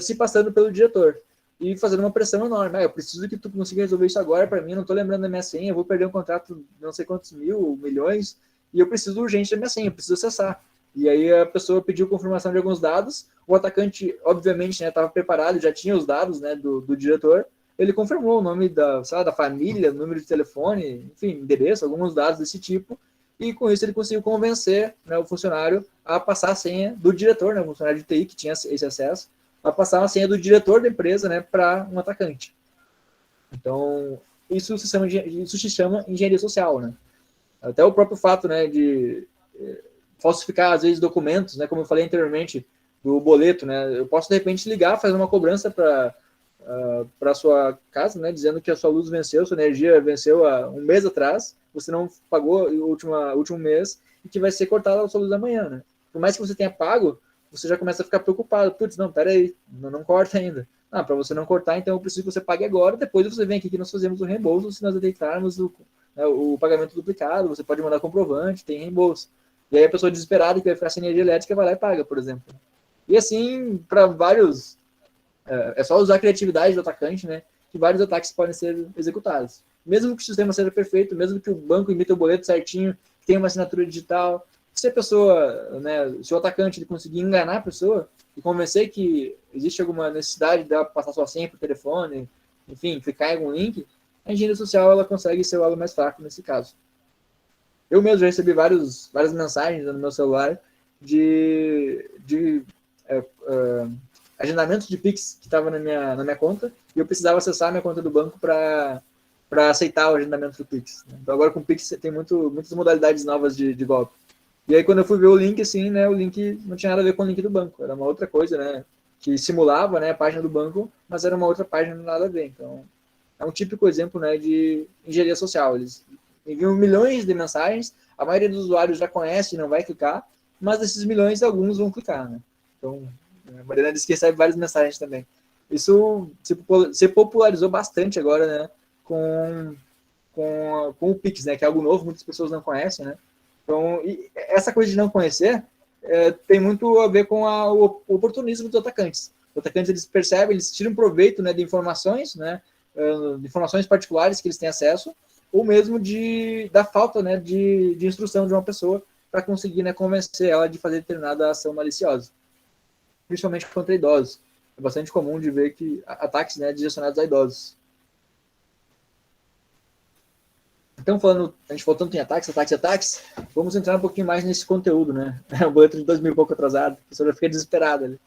se passando pelo diretor e fazendo uma pressão enorme. Eu preciso que tu consiga resolver isso agora para mim, eu não estou lembrando da minha senha, eu vou perder um contrato de não sei quantos mil, milhões, e eu preciso urgente da minha senha, eu preciso acessar. E aí a pessoa pediu confirmação de alguns dados, o atacante, obviamente, estava preparado, já tinha os dados, né, do diretor, ele confirmou o nome da família, número de telefone, enfim, endereço, alguns dados desse tipo, e com isso ele conseguiu convencer, né, o funcionário a passar a senha do diretor, né, o funcionário de TI que tinha esse acesso, a passar a senha do diretor da empresa, né, para um atacante. Então, isso se chama engenharia social. Né? Até o próprio fato, né, de falsificar, às vezes, documentos, né, como eu falei anteriormente, do boleto. Né, eu posso, de repente, ligar, fazer uma cobrança para a sua casa, né, dizendo que a sua luz venceu, sua energia venceu há um mês atrás, você não pagou o último mês e que vai ser cortada a sua luz amanhã. Né? Por mais que você tenha pago, você já começa a ficar preocupado. Putz, não, peraí, não corta ainda. Para você não cortar, então eu preciso que você pague agora, depois você vem aqui que nós fazemos o reembolso se nós detectarmos o pagamento duplicado, você pode mandar comprovante, tem reembolso. E aí a pessoa desesperada que vai ficar sem energia elétrica vai lá e paga, por exemplo. E assim, para vários... É só usar a criatividade do atacante, né, que vários ataques podem ser executados. Mesmo que o sistema seja perfeito, mesmo que o banco emita o boleto certinho, tenha uma assinatura digital, se a pessoa, né, se o atacante ele conseguir enganar a pessoa e convencer que existe alguma necessidade dela passar sua senha por telefone, enfim, clicar em algum link, a engenharia social ela consegue ser o elo mais fraco nesse caso. Eu mesmo já recebi várias mensagens no meu celular de agendamentos de Pix que estava na minha conta e eu precisava acessar a minha conta do banco para aceitar o agendamento do Pix. Então agora com o Pix tem muitas modalidades novas de golpe. E aí quando eu fui ver o link, assim, né, o link não tinha nada a ver com o link do banco, era uma outra coisa, né, que simulava, né, a página do banco, mas era uma outra página, não nada a ver. Então é um típico exemplo, né, de engenharia social. Eles enviam milhões de mensagens, a maioria dos usuários já conhece e não vai clicar, mas desses milhões, alguns vão clicar, né. Então, a maioria deles recebe várias mensagens também. Isso se popularizou bastante agora, né, com o Pix, né, que é algo novo, muitas pessoas não conhecem, né. Então, essa coisa de não conhecer tem muito a ver com o oportunismo dos atacantes. Os atacantes, eles percebem, eles tiram proveito, né, de informações, né, de informações particulares que eles têm acesso, ou mesmo da falta, né, de instrução de uma pessoa para conseguir, né, convencer ela de fazer determinada ação maliciosa, principalmente contra idosos. É bastante comum de ver que ataques, né, direcionados a idosos. Então, a gente falou tanto em ataques, vamos entrar um pouquinho mais nesse conteúdo, né? O boleto de 2000 e pouco atrasado, a pessoa já fica desesperada ali.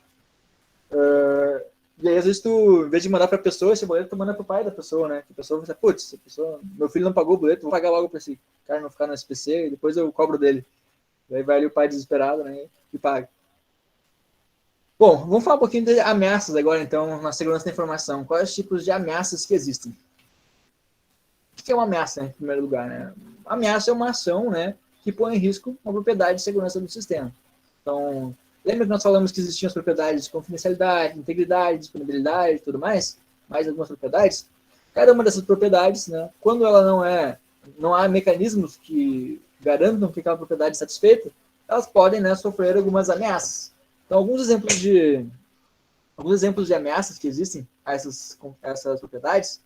E aí, às vezes, em vez de mandar para a pessoa, esse boleto tu manda para o pai da pessoa, né? A pessoa vai putz, meu filho não pagou o boleto, vou pagar logo para esse cara não ficar no SPC e depois eu cobro dele. E aí vai ali o pai desesperado, né? E paga. Bom, vamos falar um pouquinho de ameaças agora, então, na segurança da informação. Quais os tipos de ameaças que existem? O que é uma ameaça, né, em primeiro lugar? Né? A ameaça é uma ação, né, que põe em risco a propriedade de segurança do sistema. Então, lembra que nós falamos que existiam as propriedades de confidencialidade, integridade, disponibilidade e tudo mais algumas propriedades? Cada uma dessas propriedades, né, quando ela não há mecanismos que garantam que aquela propriedade é satisfeita, elas podem, né, sofrer algumas ameaças. Então, alguns exemplos de ameaças que existem a essas propriedades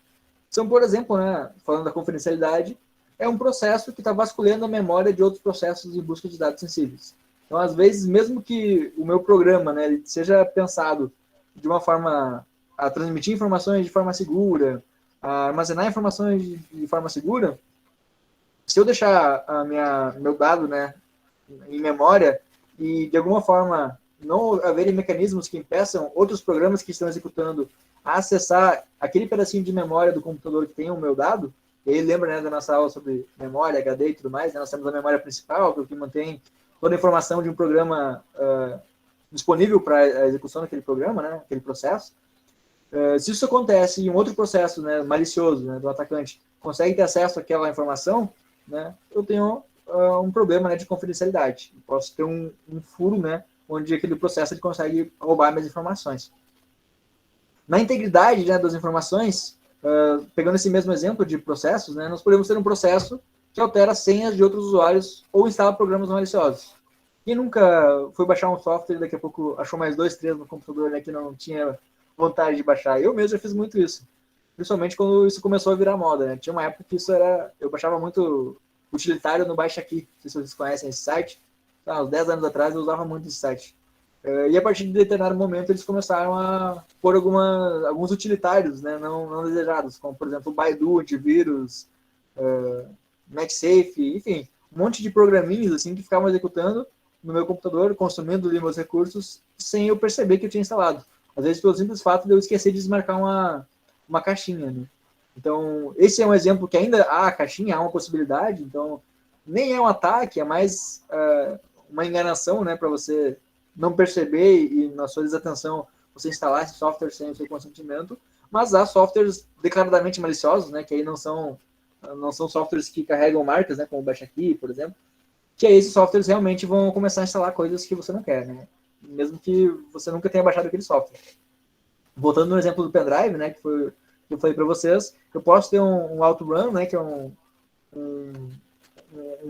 são, por exemplo, né, falando da confidencialidade, é um processo que está vasculhando a memória de outros processos em busca de dados sensíveis. Então, às vezes, mesmo que o meu programa, né, ele seja pensado de uma forma a transmitir informações de forma segura, a armazenar informações de forma segura, se eu deixar meu dado, né, em memória e, de alguma forma, não haverem mecanismos que impeçam outros programas que estão executando a acessar aquele pedacinho de memória do computador que tem o meu dado, e aí lembra, né, da nossa aula sobre memória, HD e tudo mais, né, nós temos a memória principal, que mantém toda a informação de um programa disponível para a execução daquele programa, né, aquele processo. Se isso acontece em um outro processo, né, malicioso, né, do atacante, consegue ter acesso àquela informação, né, eu tenho um problema, né, de confidencialidade. Eu posso ter um furo, né, onde aquele processo ele consegue roubar minhas informações. Na integridade, né, das informações, pegando esse mesmo exemplo de processos, né, nós podemos ter um processo que altera senhas de outros usuários ou instala programas maliciosos. Quem nunca foi baixar um software e daqui a pouco achou mais 2, 3 no computador, né, que não tinha vontade de baixar? Eu mesmo já fiz muito isso. Principalmente quando isso começou a virar moda, né? Tinha uma época que eu baixava muito utilitário no Baixa Aqui. Não sei se vocês conhecem esse site. Uns 10 anos atrás eu usava muito esse site. E a partir de determinado momento eles começaram a pôr alguns utilitários, né, não desejados, como por exemplo o Baidu, antivírus, MagSafe, enfim, um monte de programinhos assim que ficavam executando no meu computador, consumindo ali meus recursos, sem eu perceber que eu tinha instalado. Às vezes pelo simples fato de eu esquecer de desmarcar uma caixinha, né? Então, esse é um exemplo que ainda há a caixinha, há uma possibilidade, então nem é um ataque, é mais uma enganação, né, para você não perceber e na sua desatenção você instalar esse software sem o seu consentimento, mas há softwares declaradamente maliciosos, né, que aí não são softwares que carregam marcas, né, como o Baixa Aqui, por exemplo, que aí esses softwares realmente vão começar a instalar coisas que você não quer, né, mesmo que você nunca tenha baixado aquele software. Voltando no exemplo do pendrive, né, que eu falei para vocês, eu posso ter um auto-run, né, que é um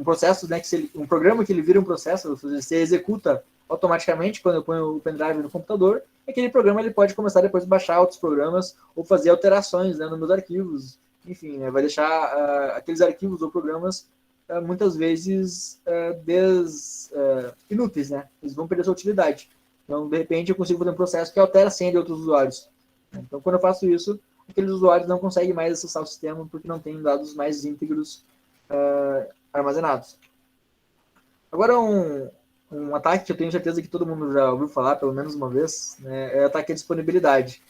processo, né, um programa que ele vira um processo, você executa automaticamente quando eu ponho o pendrive no computador, aquele programa ele pode começar depois a baixar outros programas ou fazer alterações, né, nos meus arquivos, enfim, né, vai deixar aqueles arquivos ou programas muitas vezes inúteis, né, eles vão perder sua utilidade. Então, de repente, eu consigo fazer um processo que altera a senha de outros usuários. Então, quando eu faço isso, aqueles usuários não conseguem mais acessar o sistema porque não tem dados mais íntegros armazenados. Agora, um ataque que eu tenho certeza que todo mundo já ouviu falar pelo menos uma vez, né, é o ataque à disponibilidade.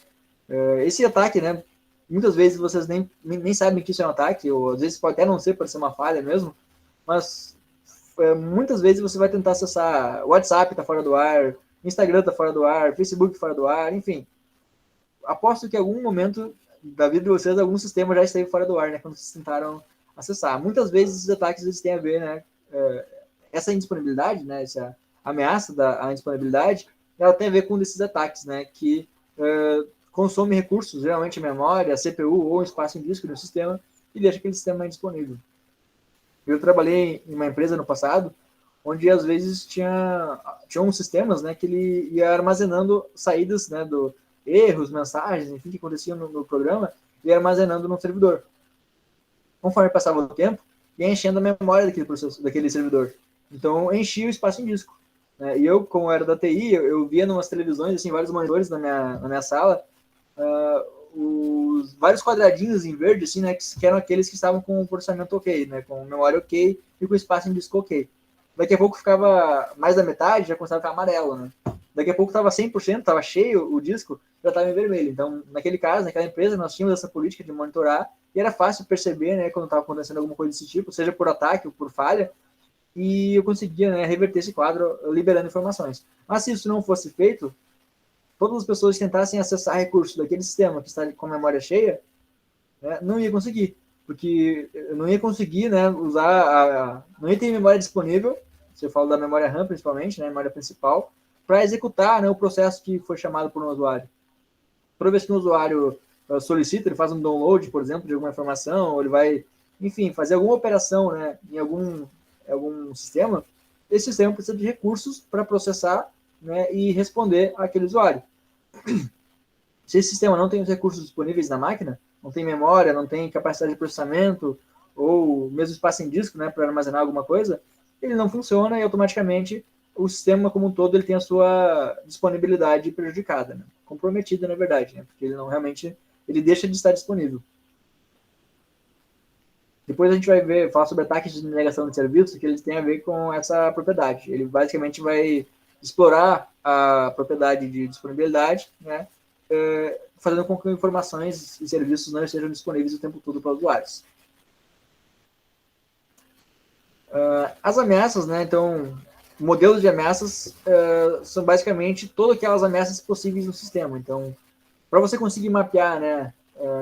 Esse ataque, né, muitas vezes vocês nem sabem que isso é um ataque, ou às vezes pode até não ser, pode ser uma falha mesmo, mas muitas vezes você vai tentar acessar o WhatsApp está fora do ar, Instagram está fora do ar, Facebook fora do ar, enfim. Aposto que em algum momento da vida de vocês, algum sistema já esteve fora do ar, né, quando vocês tentaram acessar. Muitas vezes esses ataques eles têm a ver, né, essa indisponibilidade, né, essa ameaça da indisponibilidade, ela tem a ver com esses ataques, né, que consome recursos, geralmente memória, CPU ou espaço em disco no sistema, e deixa aquele sistema indisponível. Eu trabalhei em uma empresa no passado, onde às vezes tinham sistemas, né, que ele ia armazenando saídas, né, do erros, mensagens, enfim, que aconteciam no programa, e armazenando no servidor. Conforme passava o tempo, ia enchendo a memória daquele servidor. Então, enchia o espaço em disco. Né? E eu, como era da TI, eu via numas televisões, assim, vários monitores na minha sala, os vários quadradinhos em verde, assim, né, que eram aqueles que estavam com o processamento ok, né, com memória ok e com espaço em disco ok. Daqui a pouco ficava mais da metade, já começava a ficar amarelo, né. Daqui a pouco estava 100%, estava cheio o disco, já estava em vermelho. Então, naquele caso, naquela empresa, nós tínhamos essa política de monitorar e era fácil perceber, né, quando estava acontecendo alguma coisa desse tipo, seja por ataque ou por falha, e eu conseguia, né, reverter esse quadro liberando informações. Mas se isso não fosse feito, todas as pessoas que tentassem acessar recursos daquele sistema que está com a memória cheia, né, não ia conseguir, porque eu não ia conseguir, né, não ia ter memória disponível, se eu falo da memória RAM principalmente, né, memória principal, para executar, né, o processo que foi chamado por um usuário. Toda vez que um usuário solicita, ele faz um download, por exemplo, de alguma informação, ou ele vai, enfim, fazer alguma operação, né, em algum sistema, esse sistema precisa de recursos para processar, né, e responder àquele usuário. Se esse sistema não tem os recursos disponíveis na máquina, não tem memória, não tem capacidade de processamento, ou mesmo espaço em disco, né, para armazenar alguma coisa, ele não funciona e automaticamente o sistema como um todo ele tem a sua disponibilidade prejudicada, né? Comprometida, na verdade, né? Porque ele não realmente ele deixa de estar disponível. Depois a gente vai falar sobre ataques de negação de serviço, que eles têm a ver com essa propriedade. Ele basicamente vai explorar a propriedade de disponibilidade, né, fazendo com que informações e serviços não estejam disponíveis o tempo todo para usuários. As ameaças, né, então, modelos de ameaças são basicamente todas aquelas ameaças possíveis no sistema. Então, para você conseguir mapear, né,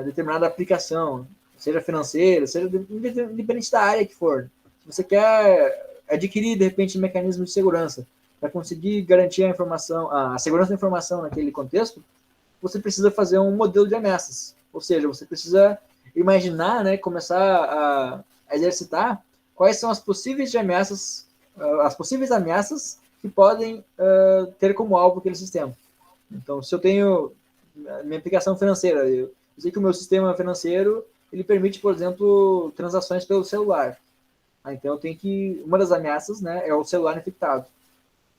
determinada aplicação, seja financeira, seja independente da área que for, se você quer adquirir, de repente, mecanismos de segurança para conseguir garantir a segurança da informação naquele contexto, você precisa fazer um modelo de ameaças. Ou seja, você precisa imaginar, né, começar a exercitar quais são as possíveis ameaças que podem ter como alvo aquele sistema. Então, se eu tenho minha aplicação financeira, eu sei que o meu sistema financeiro ele permite, por exemplo, transações pelo celular. Então, eu tenho que uma das ameaças, né, é o celular infectado.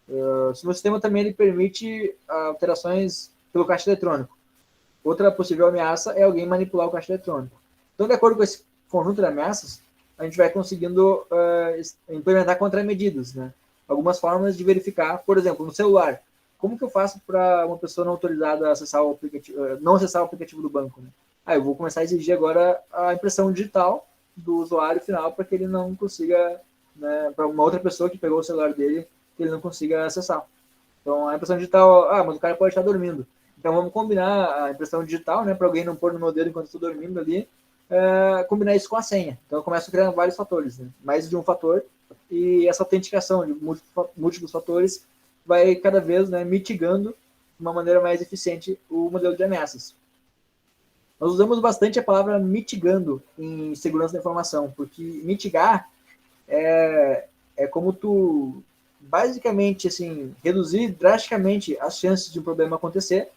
Se o meu sistema também ele permite alterações pelo caixa eletrônico. Outra possível ameaça é alguém manipular o caixa eletrônico. Então, de acordo com esse conjunto de ameaças, a gente vai conseguindo implementar contramedidas, né? Algumas formas de verificar, por exemplo, no celular. Como que eu faço para uma pessoa não autorizada acessar o aplicativo, não acessar o aplicativo do banco? Né? Eu vou começar a exigir agora a impressão digital do usuário final para que ele não consiga, né, para uma outra pessoa que pegou o celular dele, que ele não consiga acessar. Então, a impressão digital, mas o cara pode estar dormindo. Então, vamos combinar a impressão digital, né, para alguém não pôr no meu dedo enquanto estou dormindo ali, combinar isso com a senha. Então, eu começo criando vários fatores, né, mais de um fator, e essa autenticação de múltiplos fatores vai cada vez, né, mitigando de uma maneira mais eficiente o modelo de ameaças. Nós usamos bastante a palavra mitigando em segurança da informação, porque mitigar é como tu basicamente assim reduzir drasticamente as chances de um problema acontecer,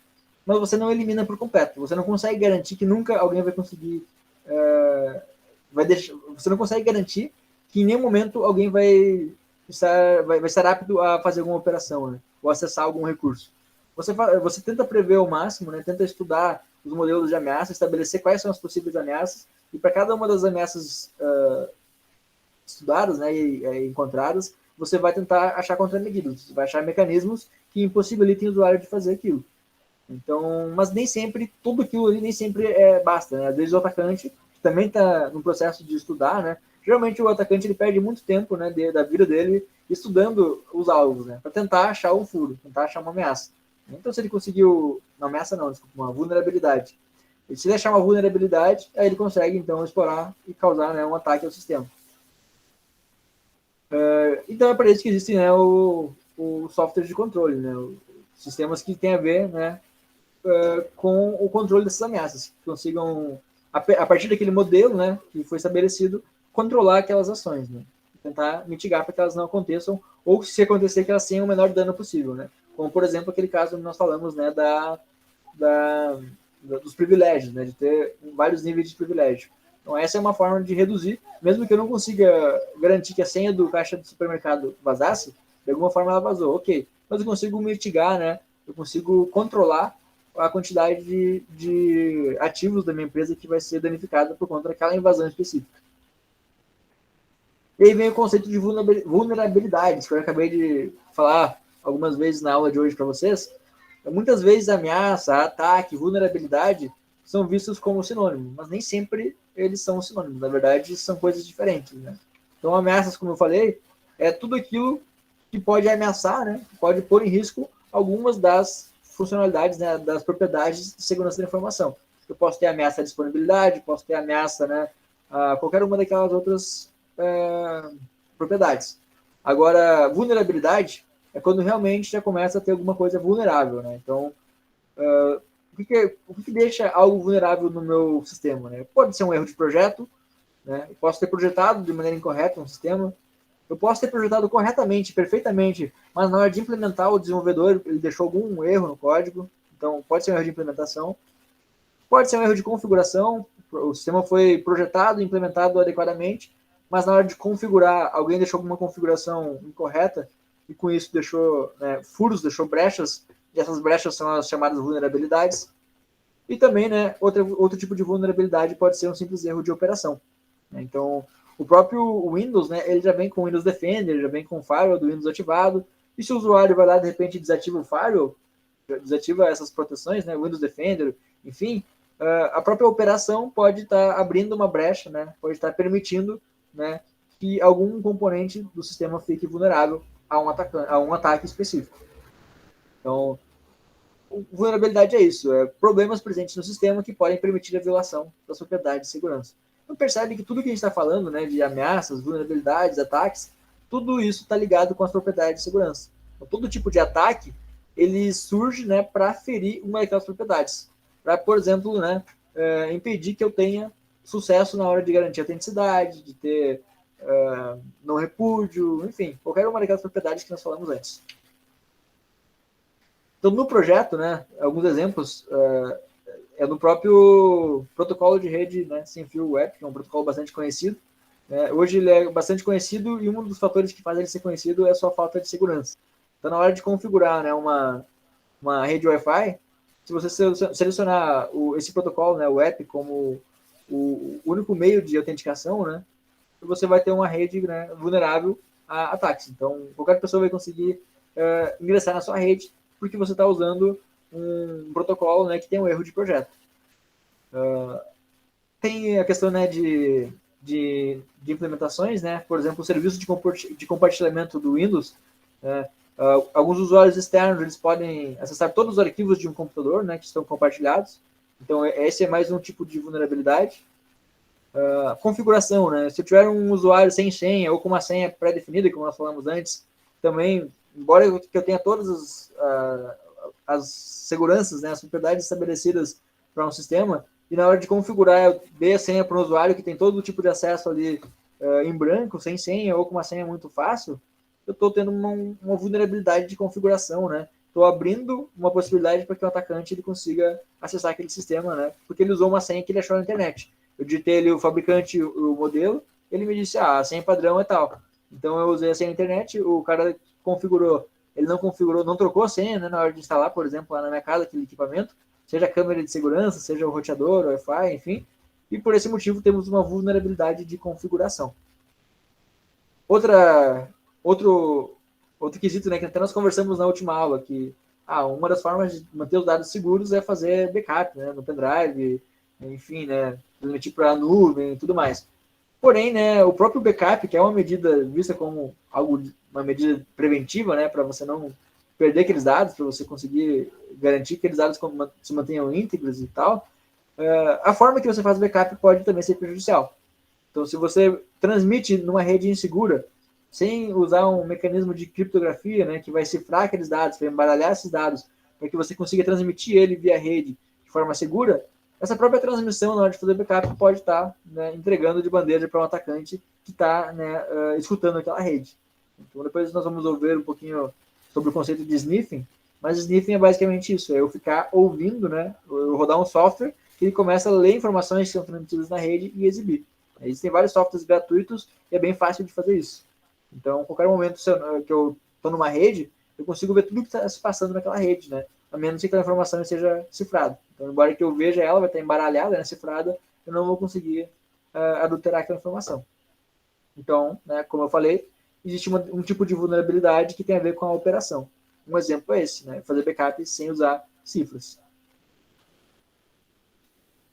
mas você não elimina por completo. Você não consegue garantir que nunca alguém vai conseguir você não consegue garantir que em nenhum momento alguém vai estar apto a fazer alguma operação, né? Ou acessar algum recurso. Você tenta prever ao máximo, né? Tenta estudar os modelos de ameaça, estabelecer quais são as possíveis ameaças, e para cada uma das ameaças estudadas, né, e encontradas, você vai tentar achar contramedidas, você vai achar mecanismos que impossibilitem o usuário de fazer aquilo. Então, mas nem sempre, tudo aquilo ali nem sempre basta, né? Às vezes o atacante, que também está no processo de estudar, né? Geralmente o atacante ele perde muito tempo, né, da vida dele estudando os alvos, né? Para tentar achar um furo, tentar achar uma ameaça. Então, se ele conseguiu, uma ameaça não, desculpa, uma vulnerabilidade. E se ele achar uma vulnerabilidade, aí ele consegue, então, explorar e causar, né, um ataque ao sistema. Então, é para isso que existem, né, o software de controle, né? Sistemas que têm a ver, né, com o controle dessas ameaças, que consigam, a partir daquele modelo, né, que foi estabelecido, controlar aquelas ações, né, tentar mitigar para que elas não aconteçam, ou se acontecer, que elas tenham o menor dano possível, né, como, por exemplo, aquele caso que nós falamos, né, dos privilégios, né, de ter vários níveis de privilégio. Então, essa é uma forma de reduzir, mesmo que eu não consiga garantir que a senha do caixa do supermercado vazasse, de alguma forma ela vazou, ok, mas eu consigo mitigar, né, eu consigo controlar a quantidade de ativos da minha empresa que vai ser danificada por conta daquela invasão específica. E aí vem o conceito de vulnerabilidades, que eu acabei de falar algumas vezes na aula de hoje para vocês. Muitas vezes ameaça, ataque, vulnerabilidade são vistos como sinônimos, mas nem sempre eles são sinônimos. Na verdade, são coisas diferentes, né? Então, ameaças, como eu falei, é tudo aquilo que pode ameaçar, né? Pode pôr em risco algumas das funcionalidades, né, das propriedades de segurança da informação. Eu posso ter ameaça à disponibilidade, posso ter ameaça, né, a qualquer uma daquelas outras propriedades. Agora, vulnerabilidade é quando realmente já começa a ter alguma coisa vulnerável, né? Então, o que deixa algo vulnerável no meu sistema, né? Pode ser um erro de projeto, né? Eu posso ter projetado de maneira incorreta um sistema, eu posso ter projetado corretamente, perfeitamente, mas na hora de implementar, o desenvolvedor ele deixou algum erro no código, então pode ser um erro de implementação, pode ser um erro de configuração, o sistema foi projetado e implementado adequadamente, mas na hora de configurar, alguém deixou alguma configuração incorreta e com isso deixou, né, furos, deixou brechas, e essas brechas são as chamadas vulnerabilidades. E também, né, outro tipo de vulnerabilidade pode ser um simples erro de operação. Então, o próprio Windows, né, ele já vem com o Windows Defender, já vem com o firewall do Windows ativado, e se o usuário vai lá, de repente, desativa o firewall, desativa essas proteções, né, Windows Defender, enfim, a própria operação pode estar abrindo uma brecha, né, pode estar permitindo, né, que algum componente do sistema fique vulnerável a um ataque específico. Então, vulnerabilidade é isso, problemas presentes no sistema que podem permitir a violação das propriedades de segurança. Então percebe que tudo que a gente está falando, né, de ameaças, vulnerabilidades, ataques, tudo isso está ligado com as propriedades de segurança. Então, todo tipo de ataque, ele surge, né, para ferir uma daquelas propriedades. Para, por exemplo, né, impedir que eu tenha sucesso na hora de garantir a autenticidade, de ter não repúdio, enfim, qualquer uma daquelas propriedades que nós falamos antes. Então, no projeto, né, alguns exemplos é no próprio protocolo de rede, né, sem fio web, que é um protocolo bastante conhecido. Hoje ele é bastante conhecido e um dos fatores que faz ele ser conhecido é a sua falta de segurança. Então, na hora de configurar, né, uma rede Wi-Fi, se você selecionar esse protocolo, né, o app, como o único meio de autenticação, né, você vai ter uma rede, né, vulnerável a ataques. Então, qualquer pessoa vai conseguir ingressar na sua rede porque você está usando um protocolo, né, que tem um erro de projeto. Tem a questão, né, de implementações, né, por exemplo, o serviço de compartilhamento do Windows, né, alguns usuários externos eles podem acessar todos os arquivos de um computador, né, que estão compartilhados. Então, esse é mais um tipo de vulnerabilidade. Configuração, né, se eu tiver um usuário sem senha ou com uma senha pré-definida, como nós falamos antes, também, embora eu tenha todas as seguranças, né, as propriedades estabelecidas para um sistema, e na hora de configurar eu dei a senha para um usuário que tem todo tipo de acesso ali em branco, sem senha ou com uma senha muito fácil, eu estou tendo uma vulnerabilidade de configuração, né? Estou abrindo uma possibilidade para que o atacante ele consiga acessar aquele sistema, né? Porque ele usou uma senha que ele achou na internet. Eu digitei ali o fabricante, o modelo, ele me disse, a senha padrão é tal. Então eu usei a senha na internet, o cara configurou, ele não configurou, não trocou a senha, né, na hora de instalar, por exemplo, lá na minha casa, aquele equipamento, seja a câmera de segurança, seja o roteador, o Wi-Fi, enfim. E por esse motivo temos uma vulnerabilidade de configuração. Outro quesito, né, que até nós conversamos na última aula, que uma das formas de manter os dados seguros é fazer backup, né, no pendrive, enfim, né, transmitir para a nuvem e tudo mais. Porém, né, o próprio backup, que é uma medida vista como uma medida preventiva, né, para você não perder aqueles dados, para você conseguir garantir que aqueles dados se mantenham íntegros e tal, a forma que você faz o backup pode também ser prejudicial. Então, se você transmite numa rede insegura, sem usar um mecanismo de criptografia, né, que vai cifrar aqueles dados, para embaralhar esses dados, para que você consiga transmitir ele via rede de forma segura, essa própria transmissão, na hora de fazer backup, pode estar, né, entregando de bandeja para um atacante que está, né, escutando aquela rede. Então, depois nós vamos ouvir um pouquinho sobre o conceito de sniffing, mas sniffing é basicamente isso, é eu ficar ouvindo, né, eu rodar um software que ele começa a ler informações que são transmitidas na rede e exibir. Existem vários softwares gratuitos e é bem fácil de fazer isso. Então, a qualquer momento que eu estou numa rede, eu consigo ver tudo que está se passando naquela rede, né? A menos que aquela informação seja cifrada. Então, embora que eu veja ela, vai estar embaralhada, né, cifrada, eu não vou conseguir adulterar aquela informação. Então, né, como eu falei, existe um tipo de vulnerabilidade que tem a ver com a operação. Um exemplo é esse, né? Fazer backup sem usar cifras.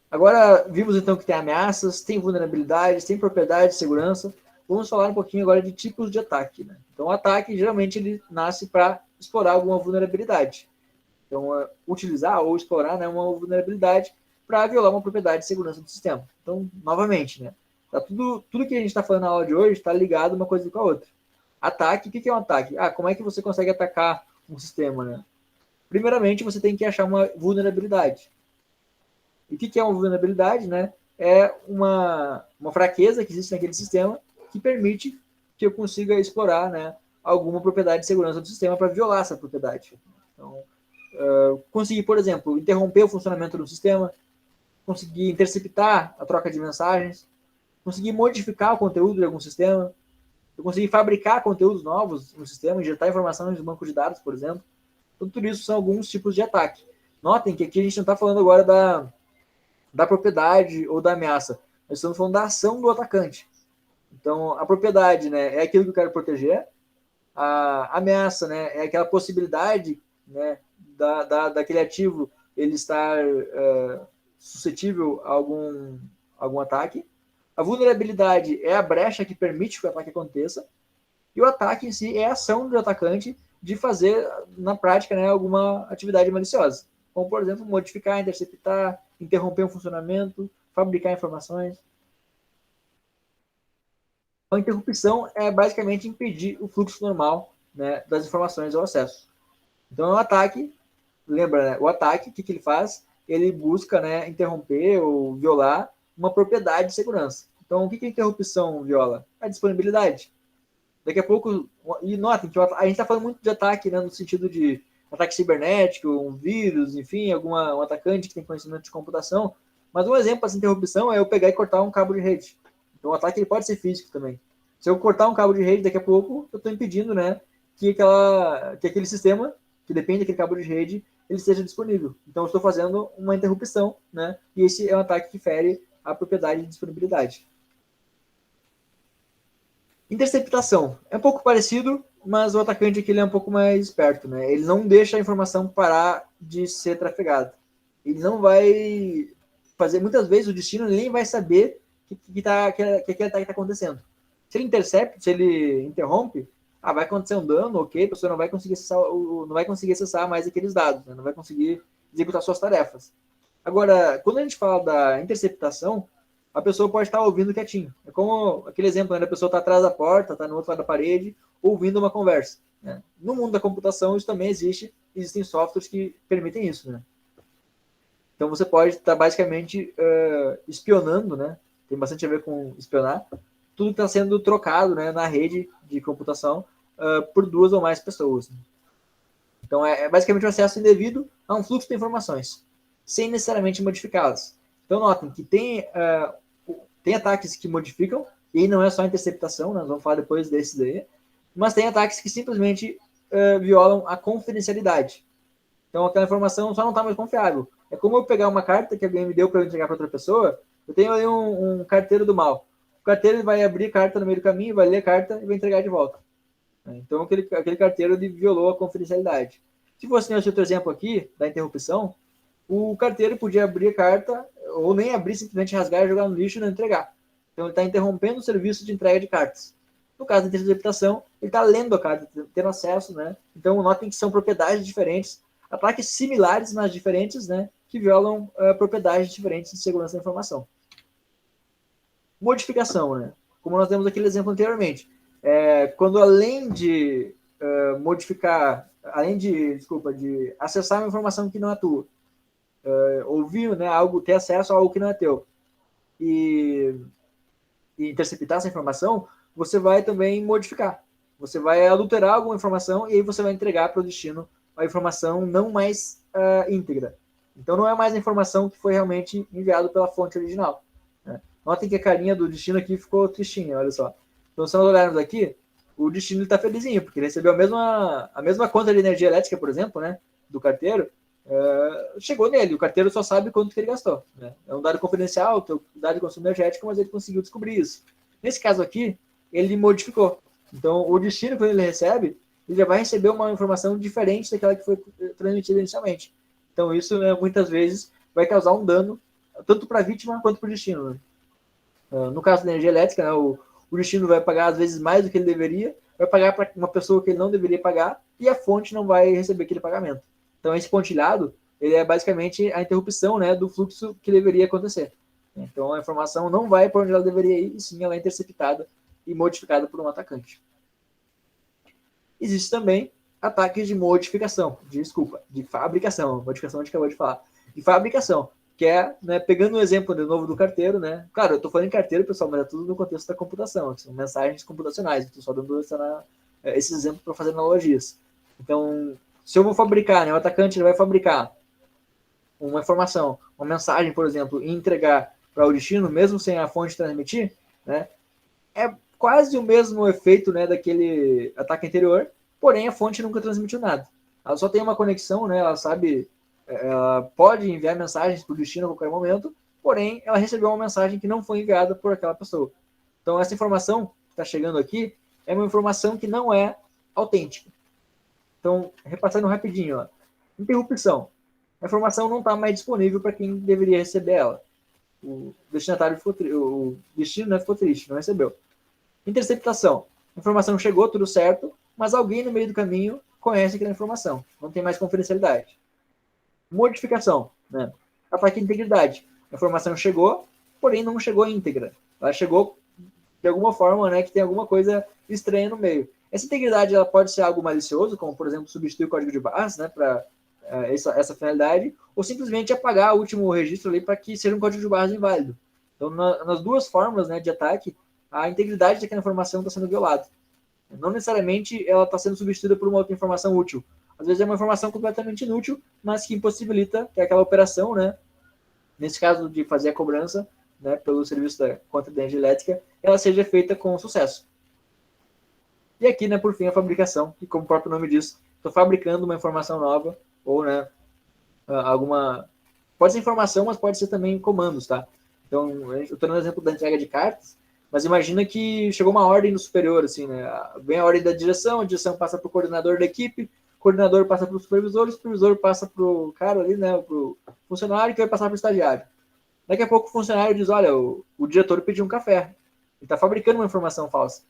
Agora, vimos então que tem ameaças, tem vulnerabilidades, tem propriedades, segurança. Vamos falar um pouquinho agora de tipos de ataque, né? Então, o ataque, geralmente, ele nasce para explorar alguma vulnerabilidade. Então, utilizar ou explorar, né, uma vulnerabilidade para violar uma propriedade de segurança do sistema. Então, novamente, né, tudo que a gente está falando na aula de hoje está ligado uma coisa com a outra. Ataque, o que é um ataque? Como é que você consegue atacar um sistema, né? Primeiramente, você tem que achar uma vulnerabilidade. E o que é uma vulnerabilidade, né? É uma fraqueza que existe naquele sistema que permite que eu consiga explorar, né, alguma propriedade de segurança do sistema para violar essa propriedade. Então, conseguir, por exemplo, interromper o funcionamento do sistema, conseguir interceptar a troca de mensagens, conseguir modificar o conteúdo de algum sistema, eu conseguir fabricar conteúdos novos no sistema, injetar informações no banco de dados, por exemplo. Então, tudo isso são alguns tipos de ataque. Notem que aqui a gente não está falando agora da propriedade ou da ameaça. Nós estamos falando da ação do atacante. Então, a propriedade, né, é aquilo que eu quero proteger. A ameaça, né, é aquela possibilidade, né, daquele ativo ele estar suscetível a algum ataque. A vulnerabilidade é a brecha que permite que o ataque aconteça. E o ataque em si é a ação do atacante de fazer, na prática, né, alguma atividade maliciosa. Como, por exemplo, modificar, interceptar, interromper um funcionamento, fabricar informações. A interrupção é basicamente impedir o fluxo normal, né, das informações ao acesso. Então, o ataque, lembra, né, o ataque, o que ele faz? Ele busca, né, interromper ou violar uma propriedade de segurança. Então, o que a interrupção viola? A disponibilidade. Daqui a pouco, e notem que a gente está falando muito de ataque, né, no sentido de ataque cibernético, um vírus, enfim, um atacante que tem conhecimento de computação, mas um exemplo dessa interrupção é eu pegar e cortar um cabo de rede. Então, o ataque ele pode ser físico também. Se eu cortar um cabo de rede, daqui a pouco eu estou impedindo, né, que aquele sistema, que depende daquele cabo de rede, ele esteja disponível. Então, eu estou fazendo uma interrupção, né, e esse é um ataque que fere a propriedade de disponibilidade. Interceptação. É um pouco parecido, mas o atacante aqui ele é um pouco mais esperto, né? Ele não deixa a informação parar de ser trafegada. Ele não vai fazer, muitas vezes, o destino nem vai saber que aquele ataque está acontecendo. Se ele intercepta, se ele interrompe, vai acontecer um dano, ok, a pessoa não vai conseguir acessar mais aqueles dados, né? Não vai conseguir executar suas tarefas. Agora, quando a gente fala da interceptação, a pessoa pode estar ouvindo quietinho. É como aquele exemplo, né? A pessoa está atrás da porta, está no outro lado da parede, ouvindo uma conversa. Né? No mundo da computação, isso também existe. Existem softwares que permitem isso, né? Então, você pode estar basicamente espionando, né? Tem bastante a ver com espionar. Tudo está sendo trocado, né, na rede de computação por duas ou mais pessoas. Né? Então, é basicamente um acesso indevido a um fluxo de informações, sem necessariamente modificá-las. Então, notem que tem ataques que modificam, e aí não é só interceptação, né? Nós vamos falar depois desse daí, mas tem ataques que simplesmente violam a confidencialidade. Então, aquela informação só não está mais confiável. É como eu pegar uma carta que alguém me deu para eu entregar para outra pessoa, eu tenho ali um carteiro do mal. O carteiro vai abrir a carta no meio do caminho, vai ler a carta e vai entregar de volta. Então, aquele carteiro ele violou a confidencialidade. Se fosse nesse outro exemplo aqui, da interrupção, o carteiro podia abrir a carta, ou nem abrir, simplesmente rasgar, jogar no lixo e não entregar. Então, ele está interrompendo o serviço de entrega de cartas. No caso da interceptação, ele está lendo a carta, tendo acesso, né? Então, notem que são propriedades diferentes, ataques similares, mas diferentes, né? Que violam propriedades diferentes de segurança da informação. Modificação, né? Como nós temos aquele exemplo anteriormente. Quando além de modificar, além de, de acessar uma informação que não é tua, ouvir, né, algo, ter acesso a algo que não é teu, e interceptar essa informação, você vai também modificar. Você vai adulterar alguma informação e aí você vai entregar para o destino a informação não mais íntegra. Então não é mais a informação que foi realmente enviada pela fonte original. Né? Notem que a carinha do destino aqui ficou tristinha, olha só. Então se nós olharmos aqui, o destino está felizinho, porque ele recebeu a mesma conta de energia elétrica, por exemplo, né, do carteiro, chegou nele, o carteiro só sabe quanto que ele gastou. Né? É um dado confidencial, o dado de consumo energético, mas ele conseguiu descobrir isso. Nesse caso aqui, ele modificou. Então, o destino, quando ele recebe, ele já vai receber uma informação diferente daquela que foi transmitida inicialmente. Então, isso, né, muitas vezes, vai causar um dano, tanto para a vítima quanto para o destino. Né? No caso da energia elétrica, né, o destino vai pagar, às vezes, mais do que ele deveria, vai pagar para uma pessoa que ele não deveria pagar, e a fonte não vai receber aquele pagamento. Então, esse pontilhado, ele é basicamente a interrupção, né, do fluxo que deveria acontecer. Então, a informação não vai para onde ela deveria ir, e sim ela é interceptada e modificada por um atacante. Existe também ataques de modificação, de fabricação. Modificação a gente acabou de falar. De fabricação, que é, né, pegando o exemplo de novo do carteiro, né? Claro, eu estou falando em carteiro, pessoal, mas é tudo no contexto da computação, são mensagens computacionais. Estou só dando esse exemplo para fazer analogias. Então, se eu vou fabricar, né, o atacante ele vai fabricar uma informação, uma mensagem, por exemplo, e entregar para o destino, mesmo sem a fonte transmitir, né, é quase o mesmo efeito, né, daquele ataque anterior, porém a fonte nunca transmitiu nada. Ela só tem uma conexão, né, ela sabe, ela pode enviar mensagens para o destino a qualquer momento, porém ela recebeu uma mensagem que não foi enviada por aquela pessoa. Então essa informação que está chegando aqui é uma informação que não é autêntica. Então, repassando rapidinho, ó. Interrupção. A informação não está mais disponível para quem deveria receber ela. O destinatário o destino, né, ficou triste, não recebeu. Interceptação. A informação chegou, tudo certo, mas alguém no meio do caminho conhece aquela informação. Não tem mais confidencialidade. Modificação. Né? Ataque à integridade. A informação chegou, porém não chegou íntegra. Ela chegou de alguma forma, né, que tem alguma coisa estranha no meio. Essa integridade ela pode ser algo malicioso, como, por exemplo, substituir o código de barras, né, para essa finalidade, ou simplesmente apagar o último registro ali para que seja um código de barras inválido. Então, nas duas formas, né, de ataque, a integridade daquela informação está sendo violada. Não necessariamente ela está sendo substituída por uma outra informação útil. Às vezes é uma informação completamente inútil, mas que impossibilita que aquela operação, né, nesse caso de fazer a cobrança, né, pelo serviço da conta de energia elétrica, ela seja feita com sucesso. E aqui, né, por fim, a fabricação, que como o próprio nome diz, estou fabricando uma informação nova, ou, né, alguma... Pode ser informação, mas pode ser também comandos, tá? Então, eu estou dando o exemplo da entrega de cartas, mas imagina que chegou uma ordem do superior, assim, né? Vem a ordem da direção, a direção passa para o coordenador da equipe, o coordenador passa para o supervisor passa para o cara ali, né, para o funcionário, que vai passar para o estagiário. Daqui a pouco o funcionário diz, olha, o diretor pediu um café. Ele está fabricando uma informação falsa.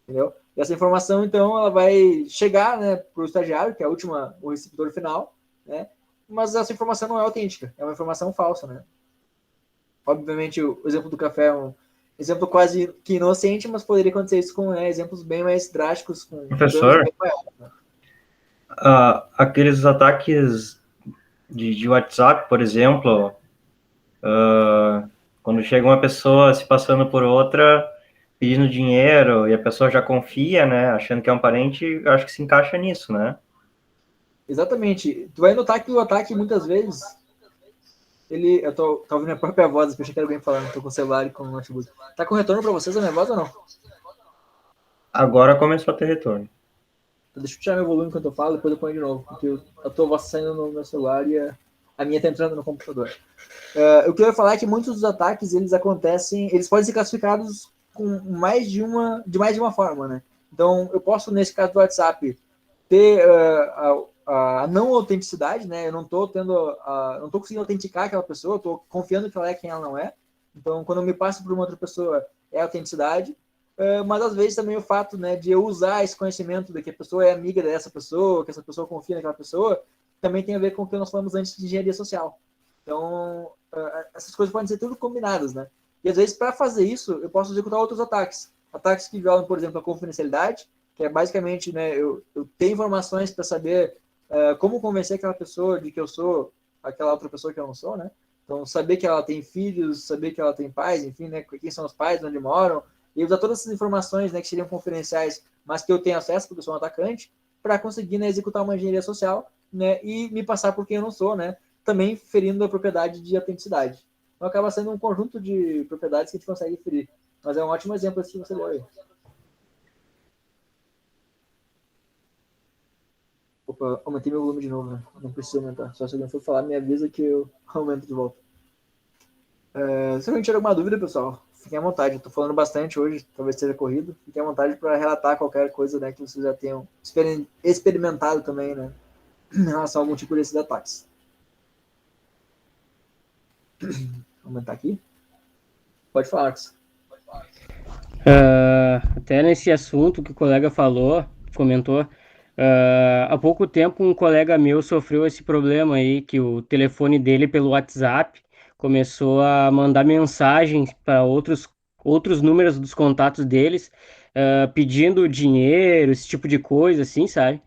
Entendeu? E essa informação, então, ela vai chegar, né, para o estagiário, que é o receptor final, né? Mas essa informação não é autêntica, é uma informação falsa, né? Obviamente, o exemplo do café é um exemplo quase que inocente, mas poderia acontecer isso com, né, exemplos bem mais drásticos, com Professor, bem maiores, né? aqueles ataques de WhatsApp, por exemplo, quando chega uma pessoa se passando por outra, pedindo dinheiro, e a pessoa já confia, né, achando que é um parente, acho que se encaixa nisso, né? Exatamente. Tu vai notar que o ataque, muitas vezes, eu tô ouvindo a própria voz, porque eu achei que era alguém falando, tô com o celular e com o notebook. Tá com retorno para vocês a minha voz ou não? Agora começou a ter retorno. Então, deixa eu tirar meu volume enquanto eu falo, depois eu ponho de novo, porque a tua voz tá saindo no meu celular e A minha está entrando no computador. O que eu ia falar é que muitos dos ataques, eles acontecem, eles podem ser classificados com mais de uma forma, né? Então, eu posso, nesse caso do WhatsApp, ter a não autenticidade, né? Eu não estou conseguindo autenticar aquela pessoa, eu estou confiando que ela é quem ela não é. Então, quando eu me passo por uma outra pessoa, é autenticidade. Mas, às vezes, também o fato, né, de eu usar esse conhecimento de que a pessoa é amiga dessa pessoa, que essa pessoa confia naquela pessoa, também tem a ver com o que nós falamos antes de engenharia social. Então, essas coisas podem ser tudo combinadas, né? E, às vezes, para fazer isso, eu posso executar outros ataques. Ataques que violam, por exemplo, a confidencialidade, que é basicamente, né, eu tenho informações para saber como convencer aquela pessoa de que eu sou aquela outra pessoa que eu não sou, né? Então, saber que ela tem filhos, saber que ela tem pais, enfim, né, quem são os pais, onde moram, e usar todas essas informações, né, que seriam confidenciais, mas que eu tenho acesso porque eu sou um atacante, para conseguir, né, executar uma engenharia social, né, e me passar por quem eu não sou, né, também ferindo a propriedade de autenticidade. Então, acaba sendo um conjunto de propriedades que a gente consegue ferir. Mas é um ótimo exemplo esse que você deu aí. Opa, aumentei meu volume de novo, né? Não preciso aumentar. Só se alguém for falar, me avisa que eu aumento de volta. Se alguém tiver alguma dúvida, pessoal, fiquem à vontade. Eu tô falando bastante hoje, talvez esteja corrido. Fiquem à vontade para relatar qualquer coisa, né, que vocês já tenham experimentado também, né, em relação a algum tipo desses ataques. Vou aumentar aqui. Pode falar, Alex. Até nesse assunto que o colega comentou, há pouco tempo um colega meu sofreu esse problema aí, que o telefone dele pelo WhatsApp começou a mandar mensagens para outros números dos contatos deles, pedindo dinheiro, esse tipo de coisa, assim, sabe?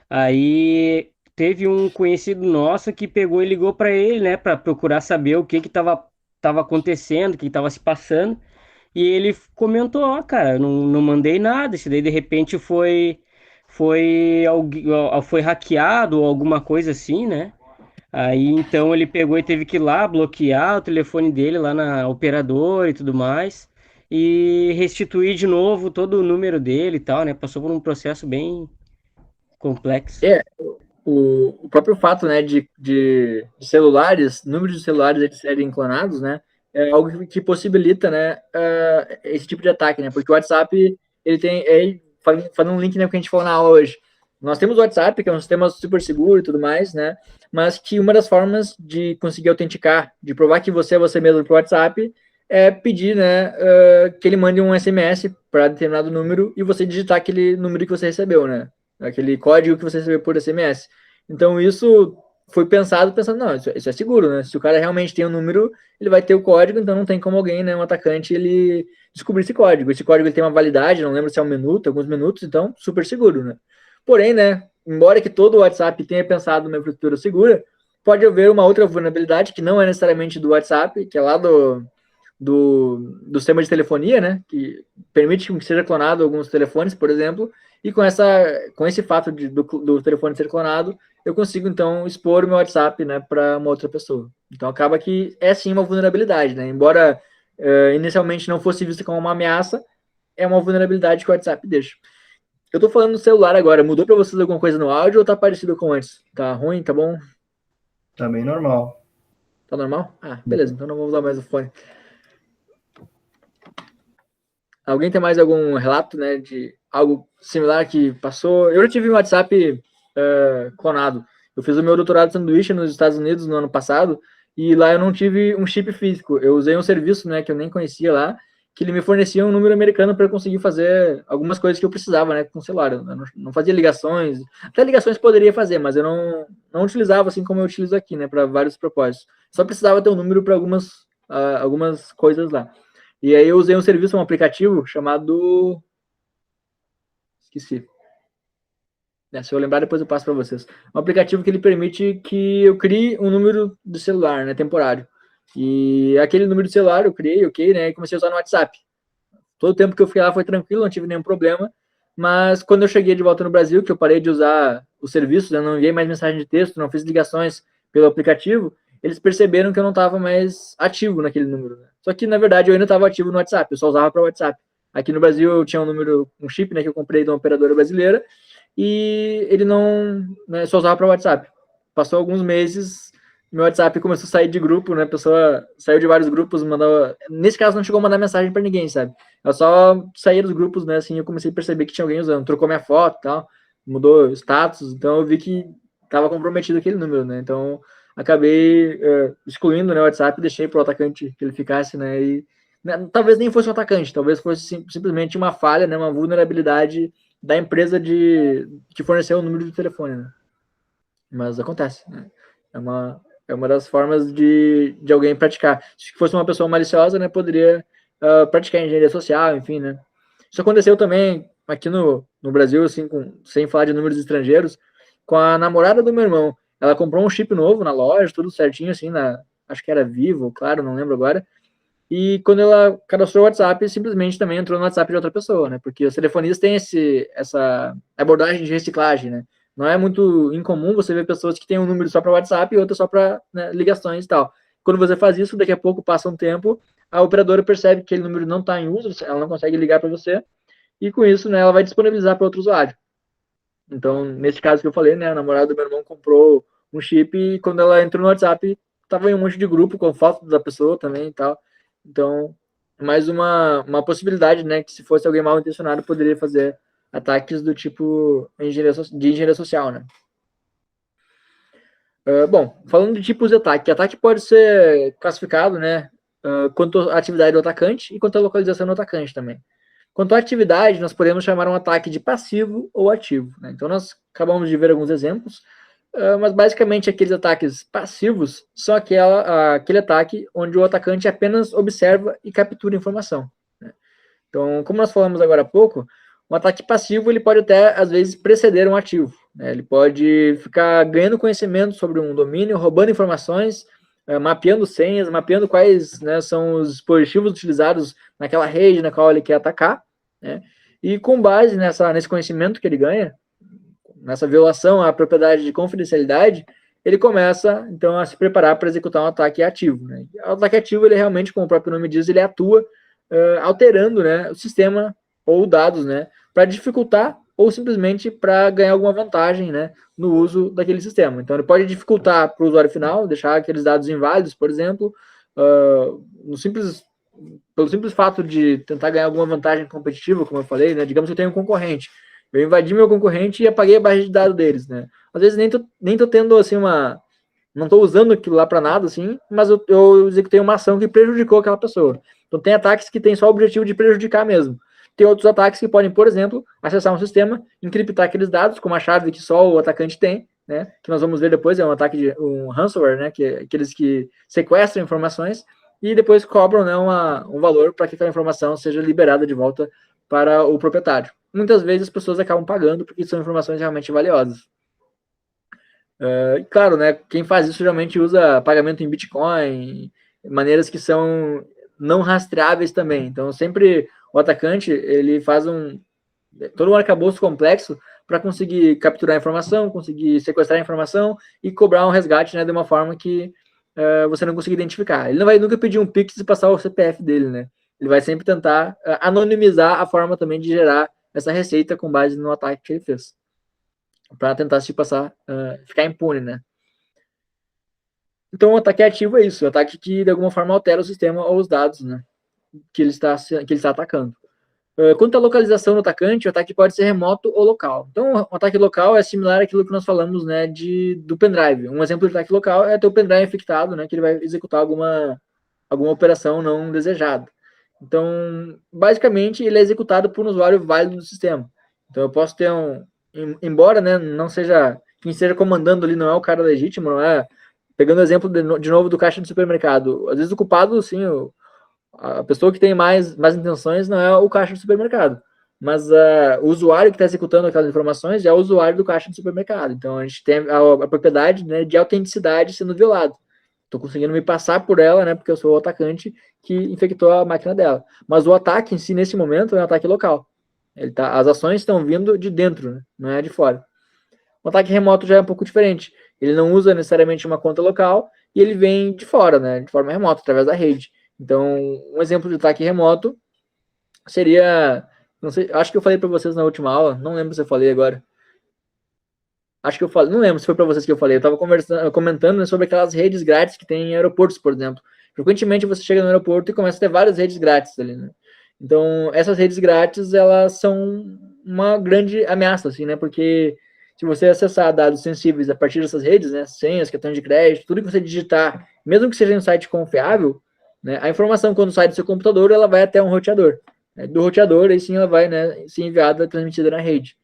Aí teve um conhecido nosso que pegou e ligou para ele, né, para procurar saber o que que tava acontecendo, o que estava se passando. E ele comentou, ó, cara, não mandei nada, isso daí de repente foi hackeado ou alguma coisa assim, né? Aí então ele pegou e teve que ir lá bloquear o telefone dele lá na operadora e tudo mais e restituir de novo todo o número dele e tal, né? Passou por um processo bem complexo. O próprio fato, né, de celulares, números de celulares eles serem clonados, né, é algo que possibilita, né, esse tipo de ataque, né, porque o WhatsApp, ele tem, fazendo um link, né, com o que a gente falou na aula hoje, nós temos o WhatsApp, que é um sistema super seguro e tudo mais, né, mas que uma das formas de conseguir autenticar, de provar que você é você mesmo para o WhatsApp, é pedir, né, que ele mande um SMS para determinado número e você digitar aquele número que você recebeu, né, aquele código que você recebeu por SMS. Então, isso foi pensando, não, isso é seguro, né? Se o cara realmente tem um número, ele vai ter o código, então não tem como alguém, né, um atacante, ele descobrir esse código. Esse código ele tem uma validade, não lembro se é um minuto, alguns minutos, então super seguro, né? Porém, né, embora que todo o WhatsApp tenha pensado numa infraestrutura segura, pode haver uma outra vulnerabilidade que não é necessariamente do WhatsApp, que é lá do sistema de telefonia, né, que permite que seja clonado alguns telefones, por exemplo, e com esse fato do telefone ser clonado, eu consigo, então, expor o meu WhatsApp, né, para uma outra pessoa. Então, acaba que é, sim, uma vulnerabilidade, né, embora inicialmente não fosse vista como uma ameaça, é uma vulnerabilidade que o WhatsApp deixa. Eu tô falando no celular agora, mudou para vocês alguma coisa no áudio ou tá parecido com antes? Tá ruim, tá bom? Tá bem normal. Tá normal? Ah, beleza, então não vou usar mais o fone. Alguém tem mais algum relato, né, de algo similar que passou? Eu já tive um WhatsApp clonado. Eu fiz o meu doutorado de sanduíche nos Estados Unidos no ano passado e lá eu não tive um chip físico. Eu usei um serviço, né, que eu nem conhecia lá, que ele me fornecia um número americano para conseguir fazer algumas coisas que eu precisava, né, com o celular. Eu não fazia ligações, até ligações poderia fazer, mas eu não utilizava assim como eu utilizo aqui, né, para vários propósitos. Só precisava ter um número para algumas coisas lá. E aí eu usei um serviço, um aplicativo chamado... Esqueci. Se eu lembrar, depois eu passo para vocês. Um aplicativo que ele permite que eu crie um número de celular, né, temporário. E aquele número de celular eu criei, ok, né, e comecei a usar no WhatsApp. Todo o tempo que eu fiquei lá foi tranquilo, não tive nenhum problema. Mas quando eu cheguei de volta no Brasil, que eu parei de usar os serviços, eu não enviei mais mensagem de texto, não fiz ligações pelo aplicativo, eles perceberam que eu não estava mais ativo naquele número. Né? Só que, na verdade, eu ainda estava ativo no WhatsApp, eu só usava para o WhatsApp. Aqui no Brasil eu tinha um chip, né, que eu comprei de uma operadora brasileira, e ele não, né, só usava para o WhatsApp. Passou alguns meses, meu WhatsApp começou a sair de grupo, né? A pessoa saiu de vários grupos, mandou. Nesse caso, não chegou a mandar mensagem para ninguém, sabe? Eu só saí dos grupos, né? Assim, eu comecei a perceber que tinha alguém usando, trocou minha foto e tal, mudou status, então eu vi que estava comprometido aquele número, né? Então acabei excluindo, né, o WhatsApp e deixei para o atacante que ele ficasse, né? E né, talvez nem fosse um atacante, talvez fosse simplesmente uma falha, né? Uma vulnerabilidade da empresa que forneceu o número de telefone, né? Mas acontece, né? É uma das formas de alguém praticar. Se fosse uma pessoa maliciosa, né, poderia praticar engenharia social, enfim, né? Isso aconteceu também aqui no Brasil, assim, sem falar de números estrangeiros, com a namorada do meu irmão. Ela comprou um chip novo na loja, tudo certinho, assim, acho que era Vivo, claro, não lembro agora. E quando ela cadastrou o WhatsApp, simplesmente também entrou no WhatsApp de outra pessoa, né? Porque os telefonistas têm essa abordagem de reciclagem, né? Não é muito incomum você ver pessoas que têm um número só para WhatsApp e outro só para, né, ligações e tal. Quando você faz isso, daqui a pouco passa um tempo, a operadora percebe que aquele número não está em uso, ela não consegue ligar para você, e com isso, né, ela vai disponibilizar para outro usuário. Então, nesse caso que eu falei, né, a namorada do meu irmão comprou um chip e quando ela entrou no WhatsApp, tava em um monte de grupo com fotos da pessoa também e tal. Então, mais uma possibilidade, né, que se fosse alguém mal intencionado, poderia fazer ataques do tipo de engenharia social, né. Bom, falando de tipos de ataque pode ser classificado, né, quanto à atividade do atacante e quanto à localização do atacante também. Quanto à atividade, nós podemos chamar um ataque de passivo ou ativo, né? Então, nós acabamos de ver alguns exemplos, mas basicamente aqueles ataques passivos são aquele ataque onde o atacante apenas observa e captura informação, né? Então, como nós falamos agora há pouco, um ataque passivo ele pode até, às vezes, preceder um ativo, né? Ele pode ficar ganhando conhecimento sobre um domínio, roubando informações, mapeando senhas, mapeando quais, né, são os dispositivos utilizados naquela rede na qual ele quer atacar, né? E com base nesse conhecimento que ele ganha, nessa violação à propriedade de confidencialidade, ele começa, então, a se preparar para executar um ataque ativo, né? O ataque ativo, ele realmente, como o próprio nome diz, ele atua alterando, né, o sistema ou dados, né, para dificultar ou simplesmente para ganhar alguma vantagem, né, no uso daquele sistema. Então, ele pode dificultar para o usuário final, deixar aqueles dados inválidos, por exemplo, pelo simples fato de tentar ganhar alguma vantagem competitiva, como eu falei, né, digamos que eu tenho um concorrente, eu invadi meu concorrente e apaguei a base de dados deles, né. Às vezes nem tô tendo, assim, não estou usando aquilo lá para nada, assim, mas eu executei uma ação que prejudicou aquela pessoa. Então, tem ataques que têm só o objetivo de prejudicar mesmo. Tem outros ataques que podem, por exemplo, acessar um sistema, encriptar aqueles dados com uma chave que só o atacante tem, né? Que nós vamos ver depois, é um ataque de um ransomware, né? Que é aqueles que sequestram informações e depois cobram, né, um valor para que aquela informação seja liberada de volta para o proprietário. Muitas vezes as pessoas acabam pagando porque são informações realmente valiosas. Claro, né, quem faz isso geralmente usa pagamento em Bitcoin, maneiras que são não rastreáveis também. Então, sempre o atacante, ele faz todo um arcabouço complexo para conseguir capturar a informação, conseguir sequestrar a informação e cobrar um resgate, né, de uma forma que você não consiga identificar. Ele não vai nunca pedir um Pix e passar o CPF dele, né? Ele vai sempre tentar anonimizar a forma também de gerar essa receita com base no ataque que ele fez, para tentar se passar, ficar impune, né? Então, o ataque ativo é isso, o ataque que de alguma forma altera o sistema ou os dados, né, que ele está atacando. Quanto à localização do atacante, o ataque pode ser remoto ou local. Então, o ataque local é similar àquilo que nós falamos, né, do pendrive. Um exemplo de ataque local é ter o pendrive infectado, né, que ele vai executar alguma operação não desejada. Então, basicamente, ele é executado por um usuário válido do sistema. Então, eu posso ter embora, né, não seja quem esteja comandando ali, não é o cara legítimo, não é. Pegando o exemplo de novo do caixa do supermercado, às vezes o culpado, sim, a pessoa que tem mais intenções não é o caixa do supermercado, mas o usuário que está executando aquelas informações é o usuário do caixa do supermercado. Então, a gente tem a propriedade, né, de autenticidade sendo violada. Estou conseguindo me passar por ela, né, porque eu sou o atacante que infectou a máquina dela. Mas o ataque em si, nesse momento, é um ataque local. As ações estão vindo de dentro, né, não é de fora. O ataque remoto já é um pouco diferente. Ele não usa necessariamente uma conta local e ele vem de fora, né, de forma remota, através da rede. Então, um exemplo de ataque remoto seria, não sei, acho que eu falei para vocês na última aula, não lembro se eu falei agora. acho que eu falei, não lembro se foi para vocês que eu falei, eu estava comentando, né, sobre aquelas redes grátis que tem em aeroportos, por exemplo. Frequentemente você chega no aeroporto e começa a ter várias redes grátis ali, né? Então, essas redes grátis, elas são uma grande ameaça, assim, né? Porque se você acessar dados sensíveis a partir dessas redes, né, senhas, cartões de crédito, tudo que você digitar, mesmo que seja em um site confiável, né, a informação, quando sai do seu computador, ela vai até um roteador. Né? Do roteador, aí sim ela vai, né, ser enviada, transmitida na rede.